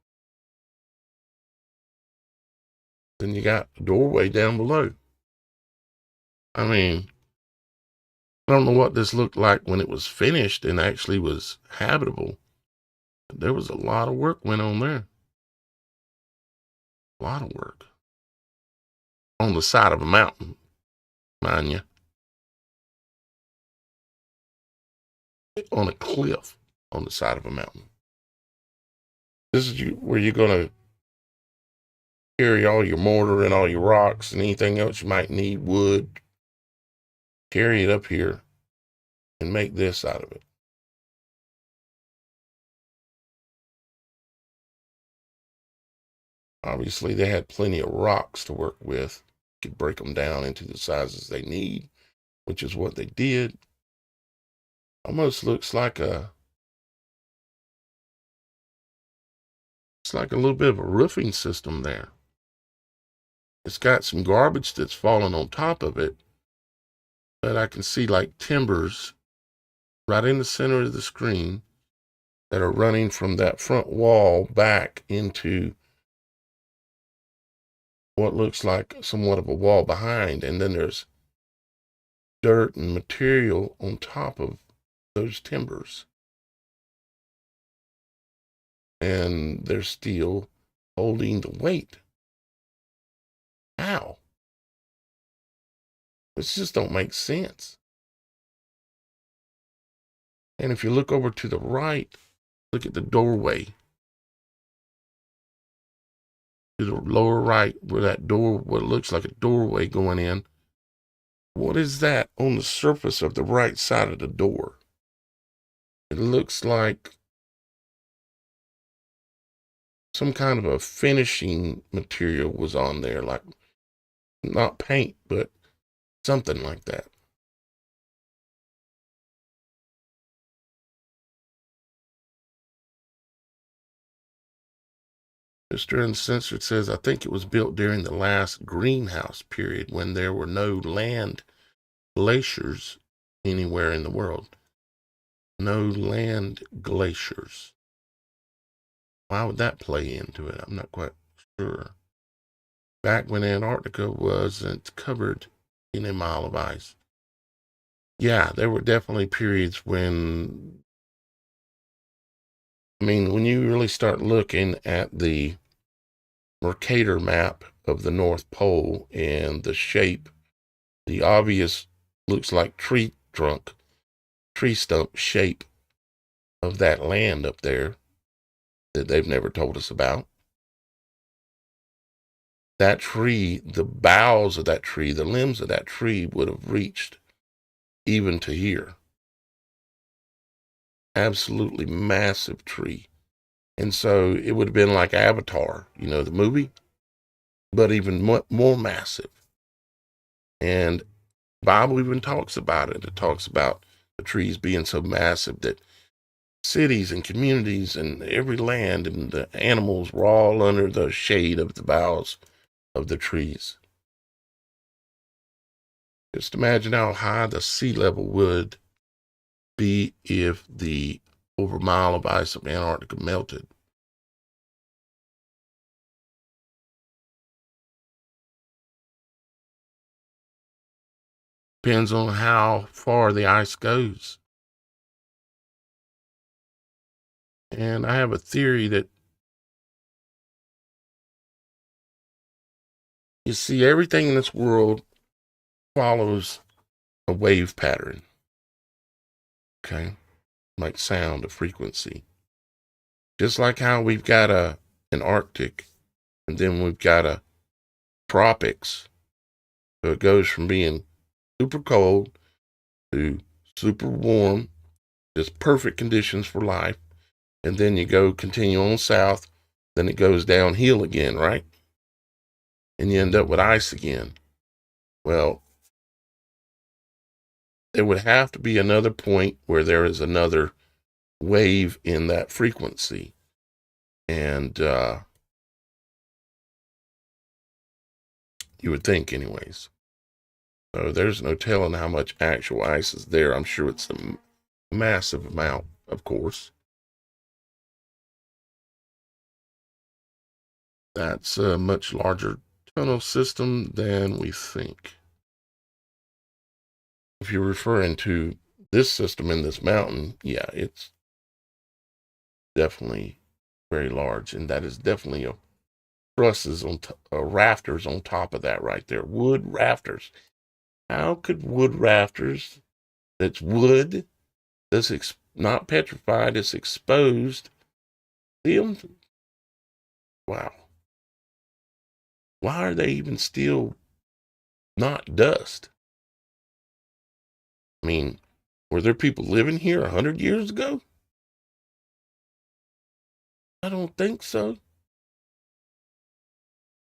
Then you got a doorway down below. I mean, I don't know what this looked like when it was finished and actually was habitable. But there was a lot of work went on there. A lot of work. On the side of a mountain, mind you. On a cliff on the side of a mountain. This is where you're going to carry all your mortar and all your rocks and anything else you might need, wood. Carry it up here and make this out of it. Obviously, they had plenty of rocks to work with. You could break them down into the sizes they need, which is what they did. Almost looks like it's like a little bit of a roofing system there. It's got some garbage that's fallen on top of it, but I can see like timbers right in the center of the screen that are running from that front wall back into what looks like somewhat of a wall behind. And then there's dirt and material on top of those timbers. And they're still holding the weight. How? This just don't make sense. And if you look over to the right, look at the doorway. To the lower right, where that door, what looks like a doorway going in. What is that on the surface of the right side of the door? It looks like some kind of a finishing material was on there, like not paint, but something like that. Mr. Uncensored says, I think it was built during the last greenhouse period when there were no land glaciers anywhere in the world. No land glaciers. Why would that play into it? I'm not quite sure. Back when Antarctica wasn't covered in a mile of ice. Yeah, there were definitely periods when, when you really start looking at the Mercator map of the North Pole and the shape, the obvious looks like tree stump shape of that land up there that they've never told us about. That tree, the boughs of that tree, the limbs of that tree would have reached even to here. Absolutely massive tree. And so it would have been like Avatar, the movie, but even more massive. And The Bible even talks about it. It talks about the trees being so massive that cities and communities and every land and the animals were all under the shade of the boughs of the trees. Just imagine how high the sea level would be if the over a mile of ice of Antarctica melted. Depends on how far the ice goes. And I have a theory that you see everything in this world follows a wave pattern. Okay. Like sound, a frequency. Just like how we've got an Arctic and then we've got a tropics. So it goes from being super cold to super warm, just perfect conditions for life. And then you continue on south, then it goes downhill again, right? And you end up with ice again. Well, there would have to be another point where there is another wave in that frequency. And you would think, anyways. So there's no telling how much actual ice is there. I'm sure it's a massive amount, of course. That's a much larger tunnel system than we think. If you're referring to this system in this mountain, yeah, it's definitely very large. And that is definitely a trusses on rafters on top of that right there. Wood rafters. How could wood rafters that's wood, that's not petrified, it's exposed, see them? Wow. Why are they even still not dust? I mean, were there people living here 100 years ago? I don't think so.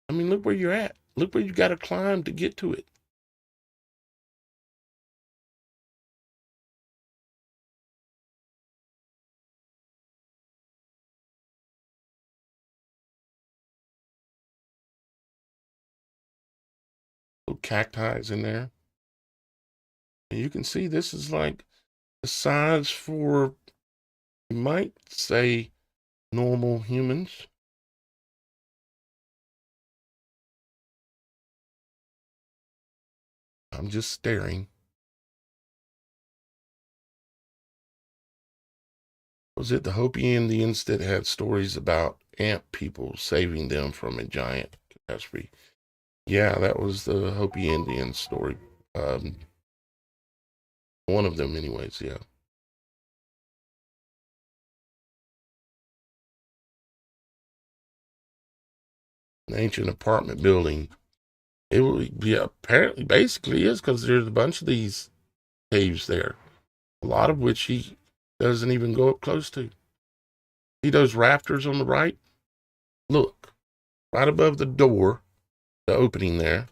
I mean, look where you're at. Look where you got to climb to get to it. Little cacti in there. And you can see this is like the size for, you might say, normal humans. I'm just staring. Was it the Hopi Indians that had stories about ant people saving them from a giant catastrophe? Yeah, that was the Hopi Indian story. One of them, anyways, yeah. An ancient apartment building. It would be apparently, basically is, because there's a bunch of these caves there, a lot of which he doesn't even go up close to. See those rafters on the right? Look, right above the door, the opening there,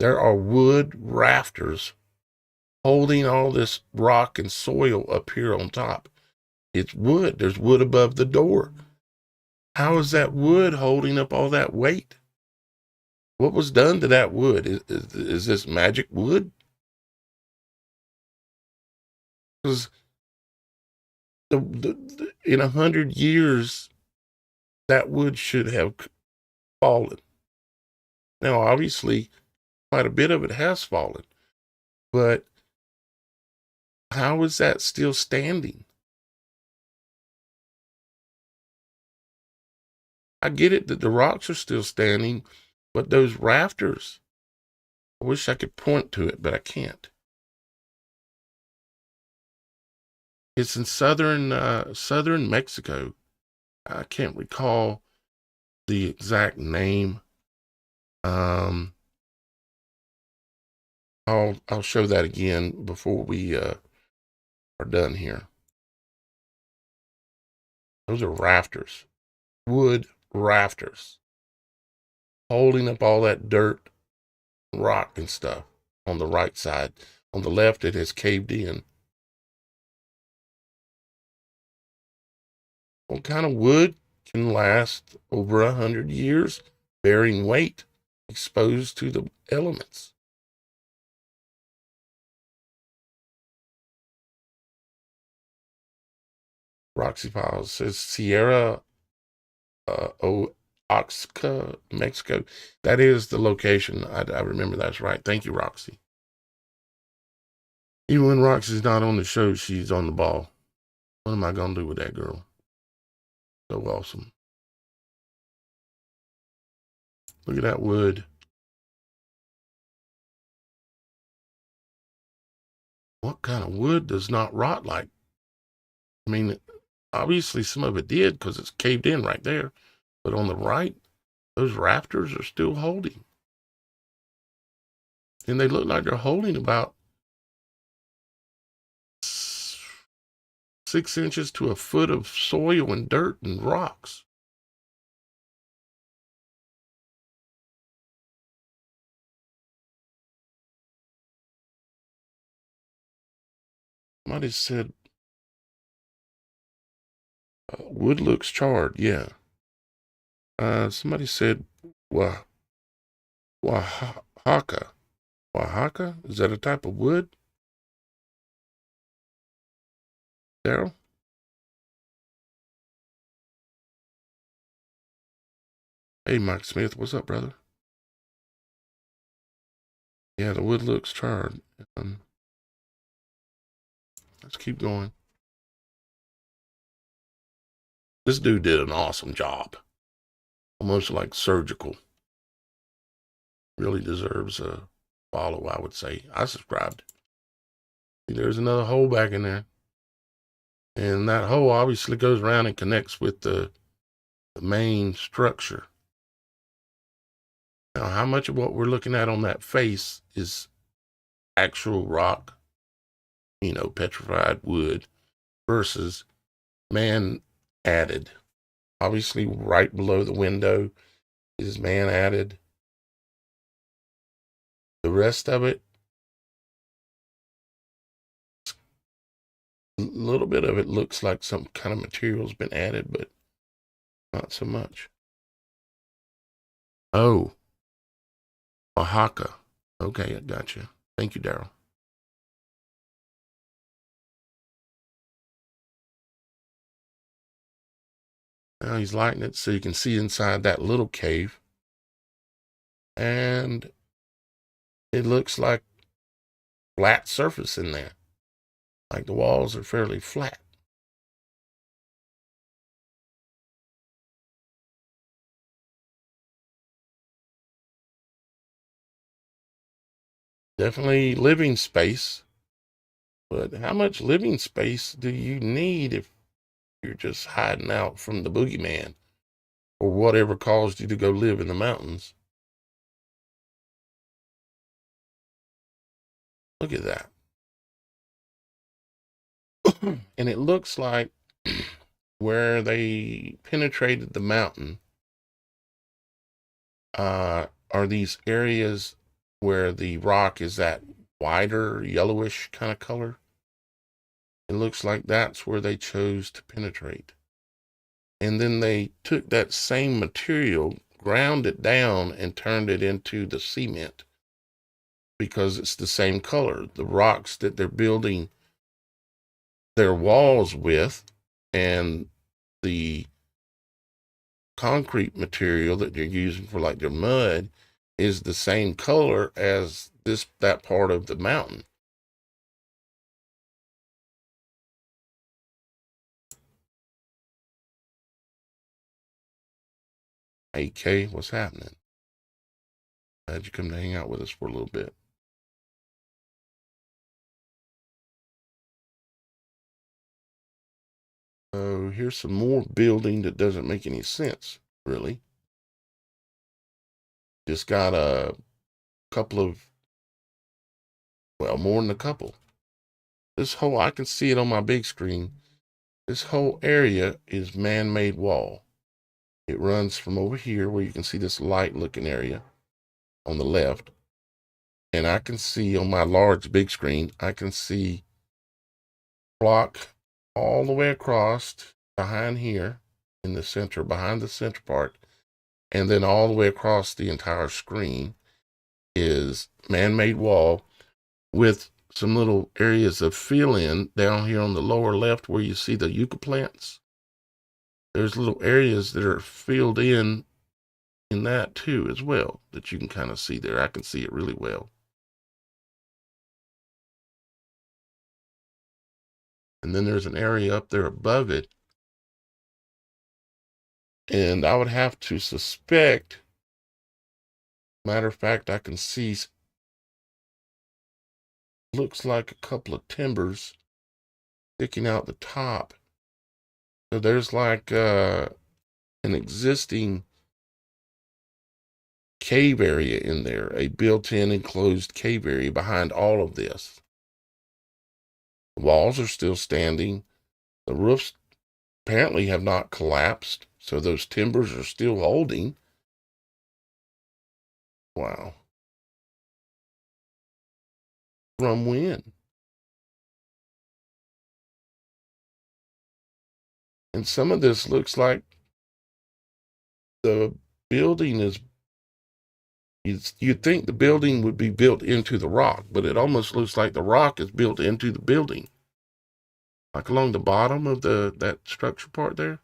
there are wood rafters holding all this rock and soil up here on top. It's wood. There's wood above the door. How is that wood holding up all that weight? What was done to that wood? Is this magic wood? Because in 100 years, that wood should have fallen. Now, obviously, quite a bit of it has fallen, but how is that still standing? I get it that the rocks are still standing, but those rafters, I wish I could point to it, but I can't. It's in southern Mexico. I can't recall the exact name. I'll show that again before we are done here. Those are rafters, wood rafters, holding up all that dirt, rock, and stuff. on the right side. On the left, it has caved in. What kind of wood can last over 100 years, bearing weight, exposed to the elements? Roxy Files says Sierra Oaxaca, Mexico. That is the location. I remember that's right. Thank you, Roxy. Even when Roxy's not on the show, she's on the ball. What am I going to do with that girl? So awesome. Look at that wood. What kind of wood does not rot like? I mean, obviously some of it did because it's caved in right there. But on the right, those rafters are still holding. And they look like they're holding about 6 inches to a foot of soil and dirt and rocks. Somebody said wood looks charred. Yeah. Somebody said Oaxaca. Oaxaca? Is that a type of wood? Daryl? Hey, Mike Smith. What's up, brother? Yeah, the wood looks charred. Let's keep going. This dude did an awesome job. Almost like surgical. Really deserves a follow, I would say. I subscribed. See, there's another hole back in there. And that hole obviously goes around and connects with the main structure. Now, how much of what we're looking at on that face is actual rock, petrified wood, versus man added? Obviously, right below the window is man added. The rest of it, a little bit of it looks like some kind of material's been added, but not so much. Oh, Oaxaca. Okay, I got you. Thank you, Daryl. Now he's lighting it so you can see inside that little cave. And it looks like flat surface in there. Like the walls are fairly flat. Definitely living space. But how much living space do you need if you're just hiding out from the boogeyman or whatever caused you to go live in the mountains? Look at that. And it looks like where they penetrated the mountain are these areas where the rock is that wider yellowish kind of color. It looks like that's where they chose to penetrate. And then they took that same material, ground it down, and turned it into the cement because it's the same color. The rocks that they're building their walls with and the concrete material that they're using for like their mud is the same color as that part of the mountain. AK, what's happening? Glad you come to hang out with us for a little bit. So here's some more building that doesn't make any sense, really. Just got a couple of, well, more than a couple. This whole, I can see it on my big screen. This whole area is man-made wall. It runs from over here where you can see this light looking area on the left And I can see on my large big screen, I can see block all the way across behind here in the center, behind the center part, and then all the way across the entire screen is man-made wall with some little areas of fill-in down here on the lower left where you see the yucca plants. There's little areas that are filled in that too as well that you can kind of see there. I can see it really well. And then there's an area up there above it. And I would have to suspect, matter of fact, I can see, looks like a couple of timbers sticking out the top. So there's like an existing cave area in there, a built-in enclosed cave area behind all of this. The walls are still standing. The roofs apparently have not collapsed, so those timbers are still holding. Wow. From when? And some of this looks like the building is, you'd think the building would be built into the rock, but it almost looks like the rock is built into the building. Like along the bottom of that structure part there.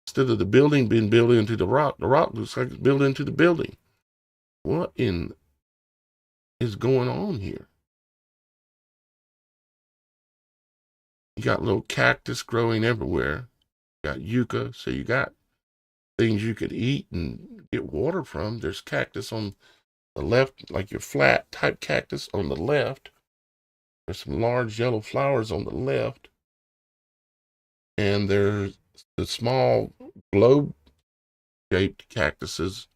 Instead of the building being built into the rock looks like it's built into the building. What in is going on here? You got little cactus growing everywhere. You got yucca, so you got things you could eat and get water from. There's cactus on the left, like your flat type cactus on the left. There's some large yellow flowers on the left. And there's the small globe-shaped cactuses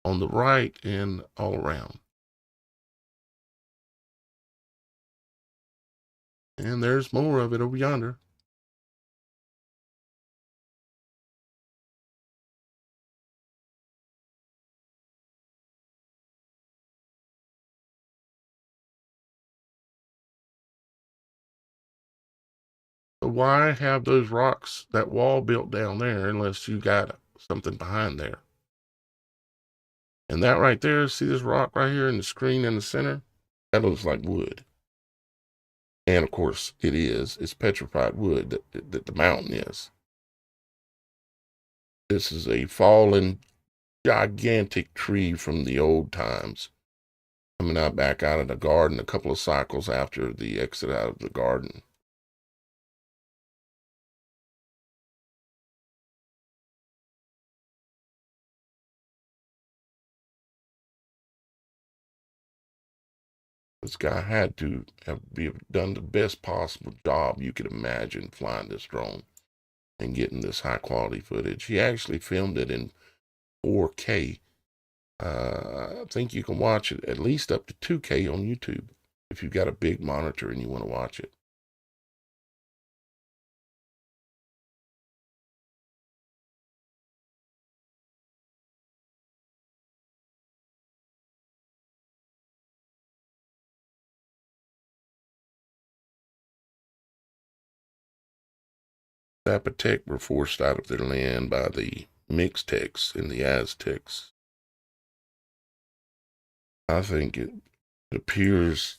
on the right and all around. And there's more of it over yonder. So why have those rocks, that wall built down there, unless you got something behind there? And that right there, see this rock right here in the screen in the center? That looks like wood. And of course it is. It's petrified wood that the mountain is. This is a fallen, gigantic tree from the old times, coming out back out of the garden a couple of cycles after the exit out of the garden. This guy had to have done the best possible job you could imagine flying this drone and getting this high quality footage. He actually filmed it in 4K. I think you can watch it at least up to 2K on YouTube if you've got a big monitor and you want to watch it. Zapotec were forced out of their land by the Mixtecs and the Aztecs. I think it appears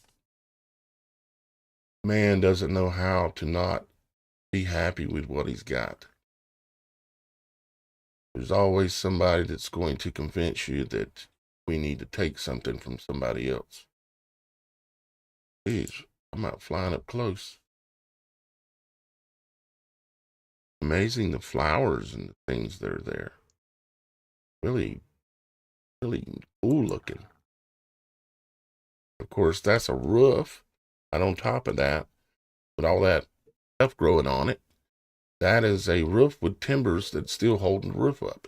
man doesn't know how to not be happy with what he's got. There's always somebody that's going to convince you that we need to take something from somebody else. Jeez, I'm out flying up close. Amazing the flowers and the things that are there. Really, really cool looking. Of course, that's a roof. Right on top of that, with all that stuff growing on it, that is a roof with timbers that's still holding the roof up.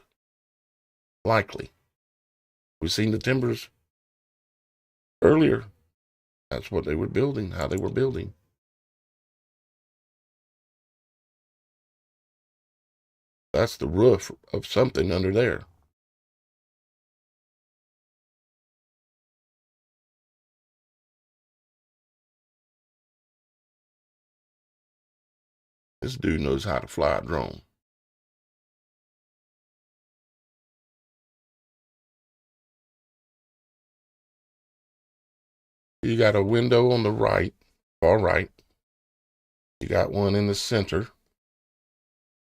Likely. We've seen the timbers earlier. That's what they were building, how they were building. That's the roof of something under there. This dude knows how to fly a drone. You got a window on the right, far right. You got one in the center.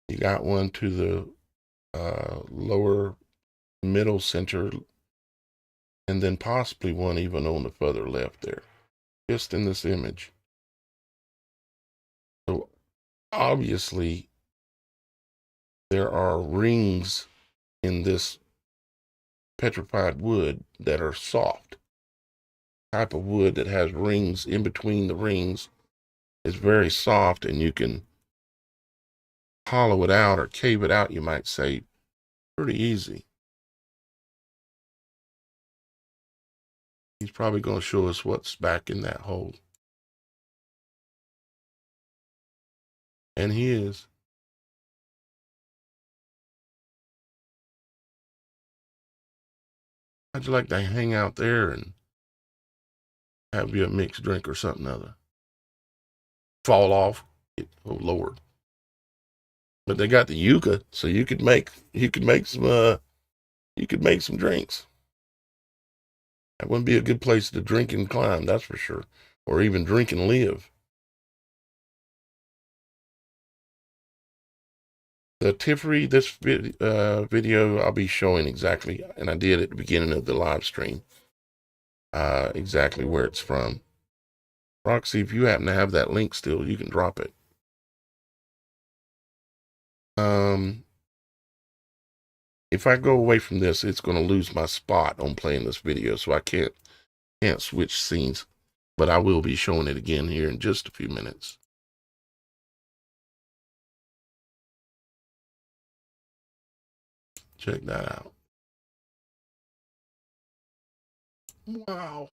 You got one to the lower middle center, and then possibly one even on the further left there, just in this image. So obviously there are rings in this petrified wood that are soft. Type of wood that has rings in between the rings is very soft, and you can hollow it out or cave it out, you might say, pretty easy. He's probably going to show us what's back in that hole. And he is. How'd you like to hang out there and have you a mixed drink or something other? Fall off. Oh Lord. But they got the yucca, so you could make some drinks. That wouldn't be a good place to drink and climb, that's for sure. Or even drink and live. The Tiffany, this video I'll be showing exactly, and I did at the beginning of the live stream, exactly where it's from. Roxy, if you happen to have that link still, you can drop it. If I go away from this, it's going to lose my spot on playing this video, so I can't switch scenes, but I will be showing it again here in just a few minutes. Check that out. Wow.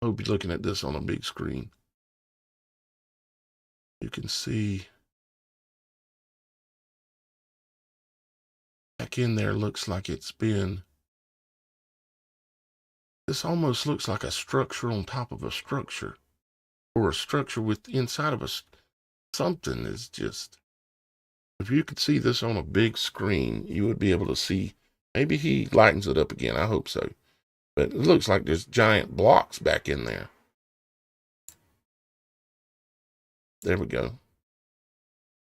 I hope you're looking at this on a big screen. You can see back in there, looks like it's been, this almost looks like a structure on top of a structure, or a structure with inside of us. Something is just, if you could see this on a big screen, you would be able to see. Maybe he lightens it up again. I hope so. But it looks like there's giant blocks back in there. There we go.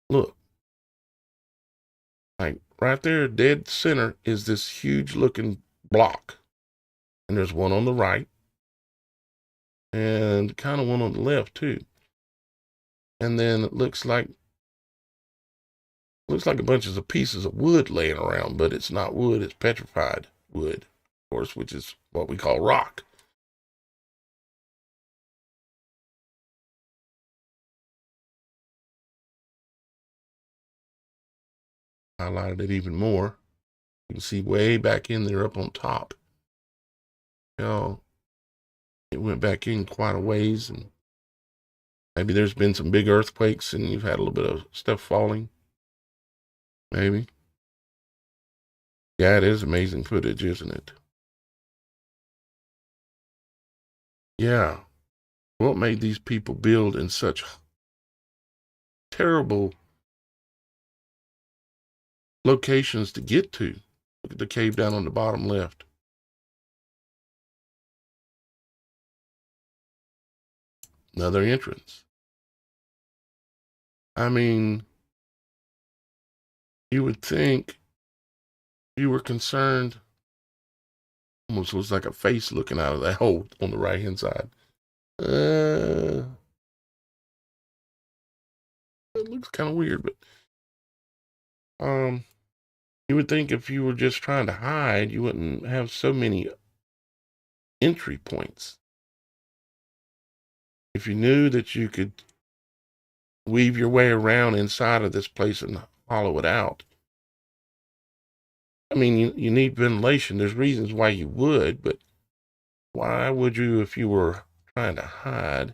Look. Like right there, dead center, is this huge looking block. And there's one on the right. And kind of one on the left too. And then it looks like a bunch of pieces of wood laying around, but it's not wood, it's petrified wood, of course, which is what we call rock. Highlighted it even more. You can see way back in there up on top. You know, it went back in quite a ways, and maybe there's been some big earthquakes and you've had a little bit of stuff falling. Maybe. Yeah, it is amazing footage, isn't it? Yeah. What made these people build in such terrible locations to get to? Look at the cave down on the bottom left. Another entrance. I mean, you would think you were concerned. Almost looks like a face looking out of that hole on the right hand side. It looks kind of weird, but you would think if you were just trying to hide, you wouldn't have so many entry points. If you knew that you could weave your way around inside of this place and hollow it out. I mean, you need ventilation. There's reasons why you would, but why would you if you were trying to hide,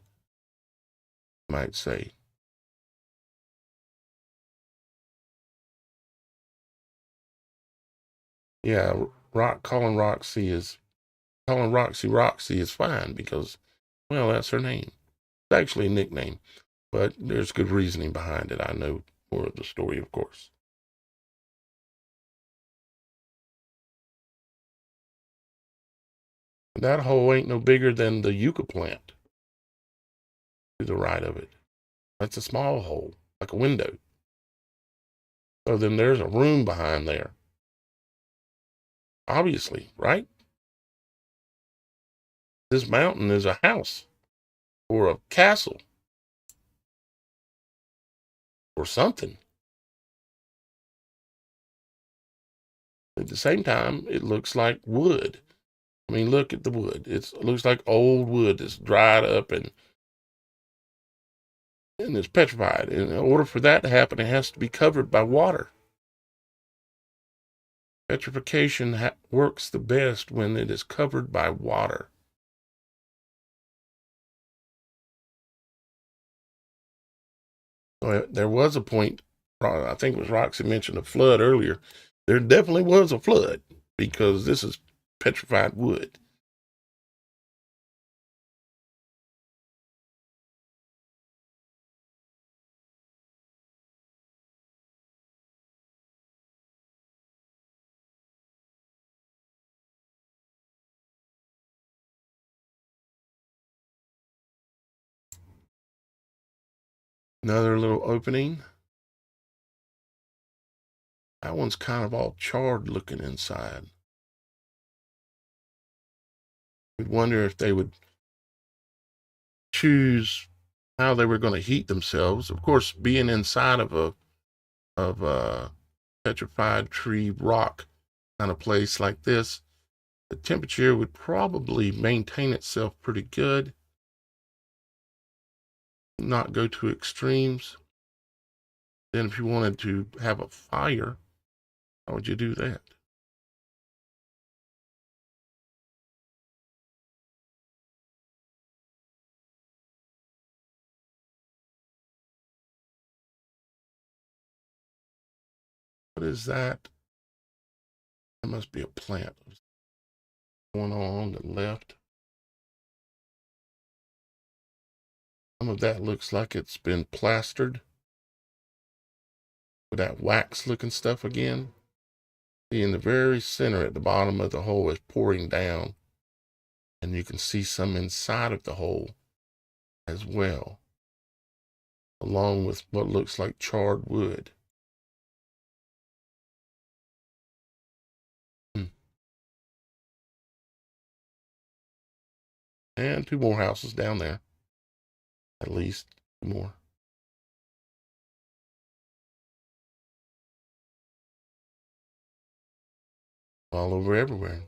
you might say? Yeah, calling Roxy Roxy is fine because, well, that's her name. It's actually a nickname. but there's good reasoning behind it. I know more of the story, of course. That hole ain't no bigger than the yucca plant to the right of it. That's a small hole, like a window. So then there's a room behind there. Obviously, right? This mountain is a house or a castle or something. At the same time, it looks like wood. I mean, look at the wood. It looks like old wood that's dried up and it's petrified. And in order for that to happen, it has to be covered by water. Petrification works the best when it is covered by water. Well, there was a point, I think it was Roxy mentioned a flood earlier. There definitely was a flood because this is petrified wood. Another little opening. That one's kind of all charred looking inside. We'd wonder if they would choose how they were going to heat themselves. Of course, being inside of a petrified tree rock kind of place like this, the temperature would probably maintain itself pretty good, not go to extremes. Then if you wanted to have a fire, how would you do that? What is that? That must be a plant. Going on the left. Some of that looks like it's been plastered with that wax looking stuff again. See, in the very center at the bottom of the hole is pouring down, and you can see some inside of the hole as well, along with what looks like charred wood. And two more houses down there. At least two more. All over everywhere.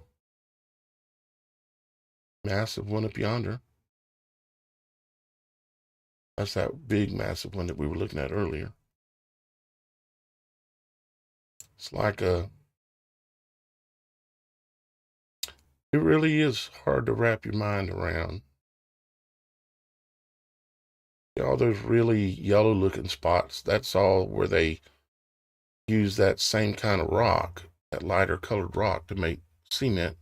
Massive one up yonder. That's that big, massive one that we were looking at earlier. It's like it really is hard to wrap your mind around. All those really yellow looking spots, that's all where they use that same kind of rock, that lighter colored rock, to make cement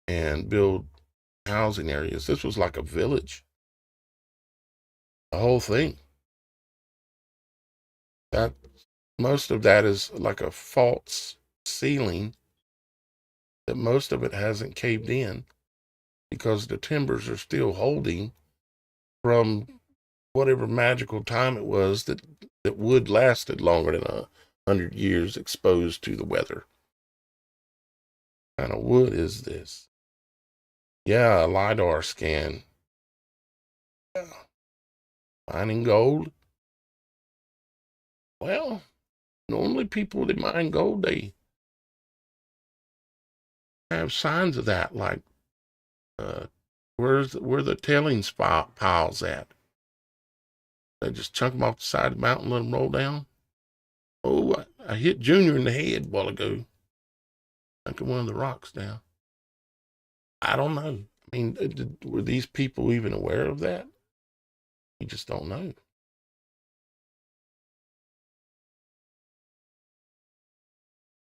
and build housing areas. This was like a village. The whole thing. That most of that is like a false ceiling, that most of it hasn't caved in because the timbers are still holding from whatever magical time it was that wood lasted longer than 100 years exposed to the weather. What kind of wood is this? Yeah, a LiDAR scan. Yeah. Mining gold. Well, normally people that mine gold, they have signs of that, like where the tailings piles at. They just chunk them off the side of the mountain, let them roll down. Oh, I hit Junior in the head a while ago. Knocking one of the rocks down. I don't know. I mean, were these people even aware of that? You just don't know.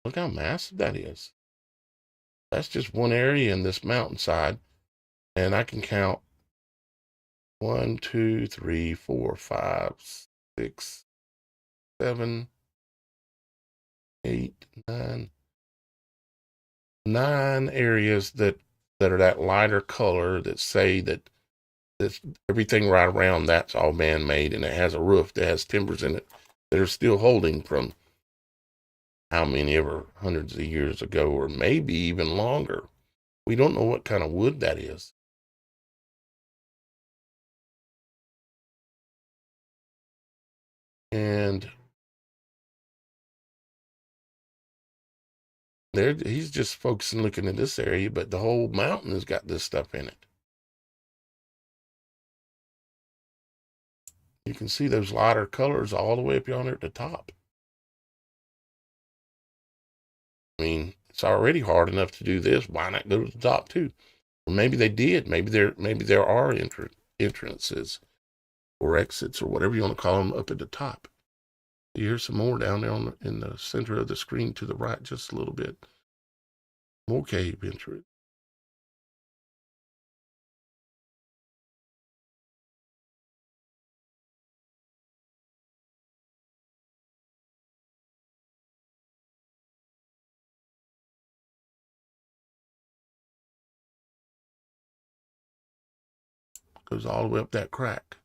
Look how massive that is. That's just one area in this mountainside, and I can count 1, 2, 3, 4, 5, 6, 7, 8, 9. 9 areas that are that lighter color that say that this everything right around that's all man-made, and it has a roof that has timbers in it that are still holding from how many ever hundreds of years ago, or maybe even longer. We don't know what kind of wood that is. And there, he's just focusing looking at this area, but the whole mountain has got this stuff in it. You can see those lighter colors all the way up yonder at the top. I mean, it's already hard enough to do this. Why not go to the top too? Or maybe they did. Maybe there are entrances or exits or whatever you want to call them up at the top. Here's some more down there in the center of the screen to the right, just a little bit. More cave entrance. Goes all the way up that crack.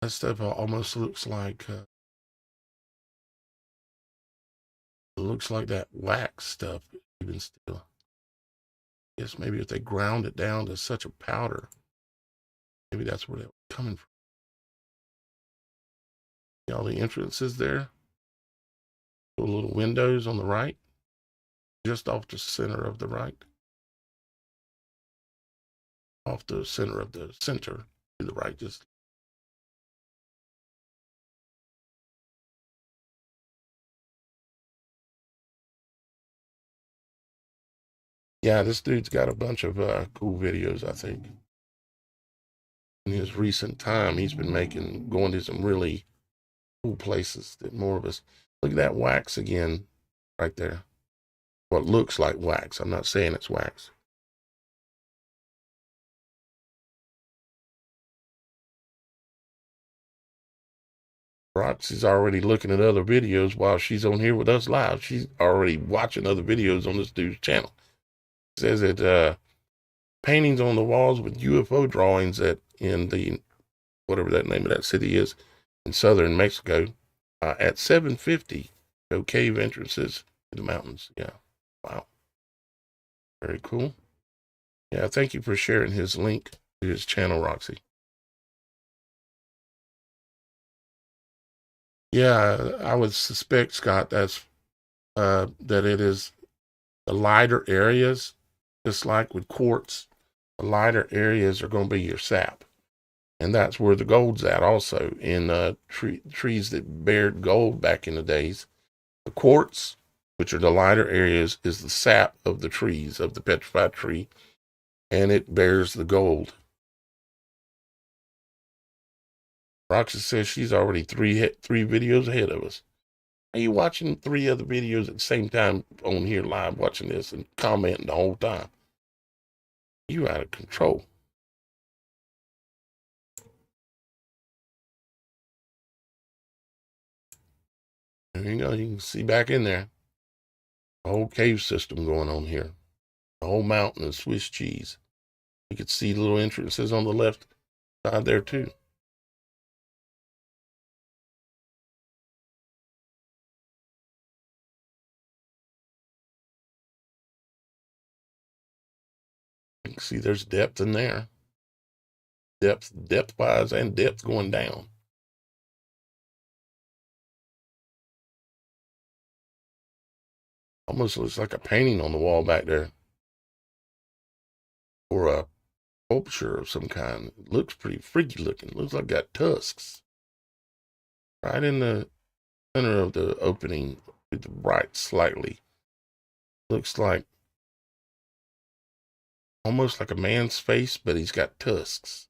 That stuff almost looks like it looks like that wax stuff even still. I guess maybe if they ground it down to such a powder, maybe that's where that was coming from. See all the entrances there? Little windows on the right, just off the center of the right. Off the center of the center to the right, just yeah, this dude's got a bunch of cool videos, I think. In his recent time, he's been going to some really cool places that more of us. Look at that wax again, right there. What looks like wax. I'm not saying it's wax. Roxy's already looking at other videos while she's on here with us live. She's already watching other videos on this dude's channel. It says that paintings on the walls with UFO drawings in the whatever that name of that city is in southern Mexico at 750. So cave entrances to the mountains. Yeah. Wow. Very cool. Yeah. Thank you for sharing his link to his channel, Roxy. Yeah, I would suspect, Scott, that it is the lighter areas, just like with quartz, the lighter areas are going to be your sap. And that's where the gold's at also in trees that bared gold back in the days. The quartz, which are the lighter areas, is the sap of the trees, of the petrified tree, and it bears the gold. Roxy says she's already three videos ahead of us. Are you watching 3 other videos at the same time on here live watching this and commenting the whole time? You out of control. There you go. You can see back in there. The whole cave system going on here. The whole mountain of Swiss cheese. You could see little entrances on the left side there too. You can see there's depth in there. Depth wise and depth going down. Almost looks like a painting on the wall back there. Or a sculpture of some kind. It looks pretty freaky looking. Looks like it got tusks. Right in the center of the opening to the right slightly. Looks like almost like a man's face, but he's got tusks.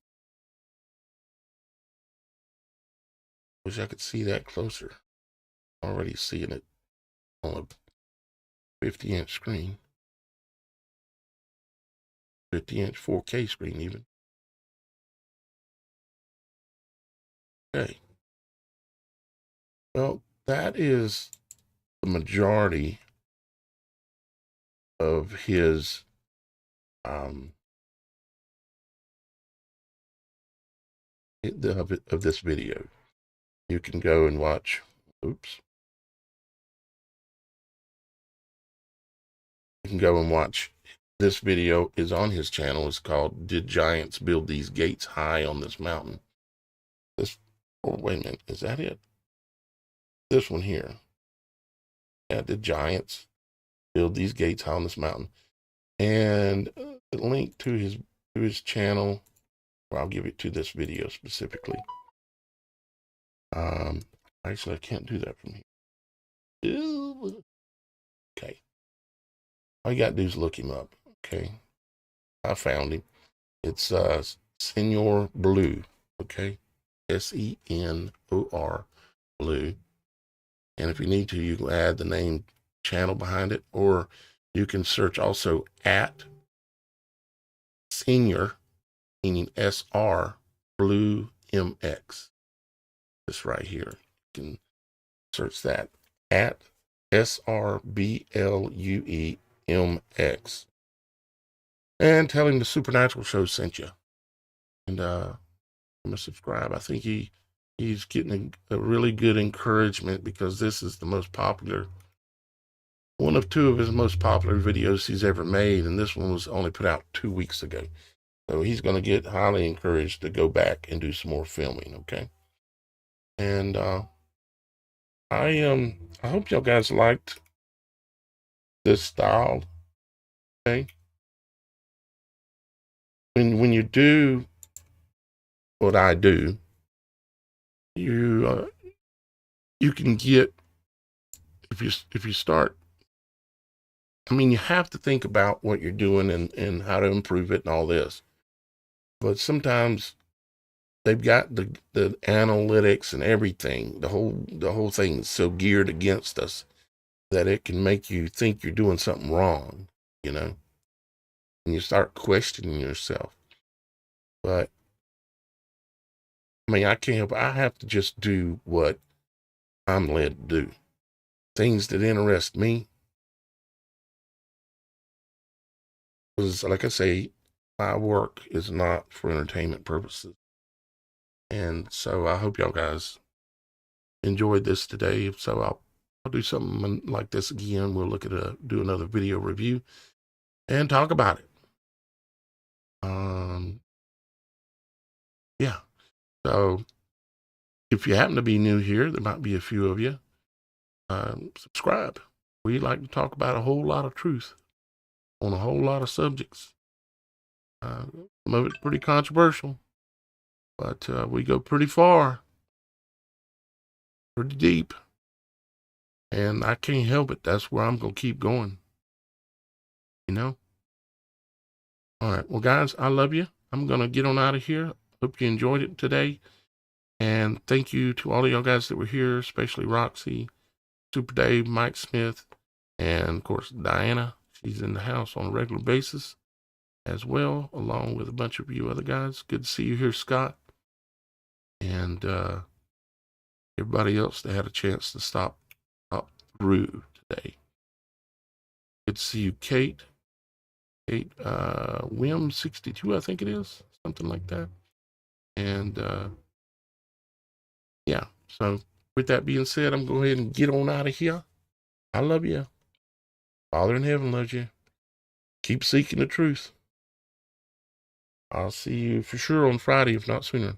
Wish I could see that closer. Already seeing it on a 50-inch screen. 50-inch 4K screen even. Okay. Well, that is the majority of his of this video. You can go and watch. Oops. You can go and watch. This video is on his channel. It's called "Did Giants Build These Gates High on This Mountain?" This. Oh, wait a minute. Is that it? This one here. Yeah, did giants build these gates high on this mountain? And the link to his channel, well, I'll give it to this video specifically. Actually, I can't do that from here. Ew. Okay. All you gotta do is look him up. Okay. I found him. It's Senor Blue. Okay. SENOR Blue. And if you need to, you can add the name channel behind it, or you can search also at Senior, meaning SR Blue MX. This right here. You can search that at SRBLUEMX. And tell him the Supernatural Show sent you. And I'm gonna subscribe. I think he's getting a really good encouragement, because this is the most popular, one of two of his most popular videos he's ever made, and this one was only put out 2 weeks ago. So he's going to get highly encouraged to go back and do some more filming, okay? And I hope y'all guys liked this style, okay? When you do what I do, you can get, if you start, I mean, you have to think about what you're doing and how to improve it and all this. But sometimes they've got the analytics and everything. The whole thing is so geared against us that it can make you think you're doing something wrong, you know? And you start questioning yourself. But I mean, I can't help, I have to just do what I'm led to do. Things that interest me. Because, like I say, my work is not for entertainment purposes. And so I hope y'all guys enjoyed this today. If so, I'll do something like this again. We'll look at do another video review and talk about it. Yeah. So if you happen to be new here, there might be a few of you. Subscribe. We like to talk about a whole lot of truth on a whole lot of subjects. Some of it's pretty controversial, but we go pretty far, pretty deep, and I can't help it. That's where I'm going to keep going, you know? All right. Well, guys, I love you. I'm going to get on out of here. Hope you enjoyed it today. And thank you to all of y'all guys that were here, especially Roxy, Super Dave, Mike Smith, and of course, Diana. She's in the house on a regular basis as well, along with a bunch of you other guys. Good to see you here, Scott. And everybody else that had a chance to stop through today. Good to see you, Kate. Kate, Wim62, I think it is. Something like that. And yeah, so with that being said, I'm going to go ahead and get on out of here. I love you. Father in heaven loves you. Keep seeking the truth. I'll see you for sure on Friday, if not sooner.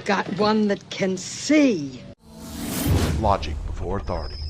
got one that can see. Logic before authority.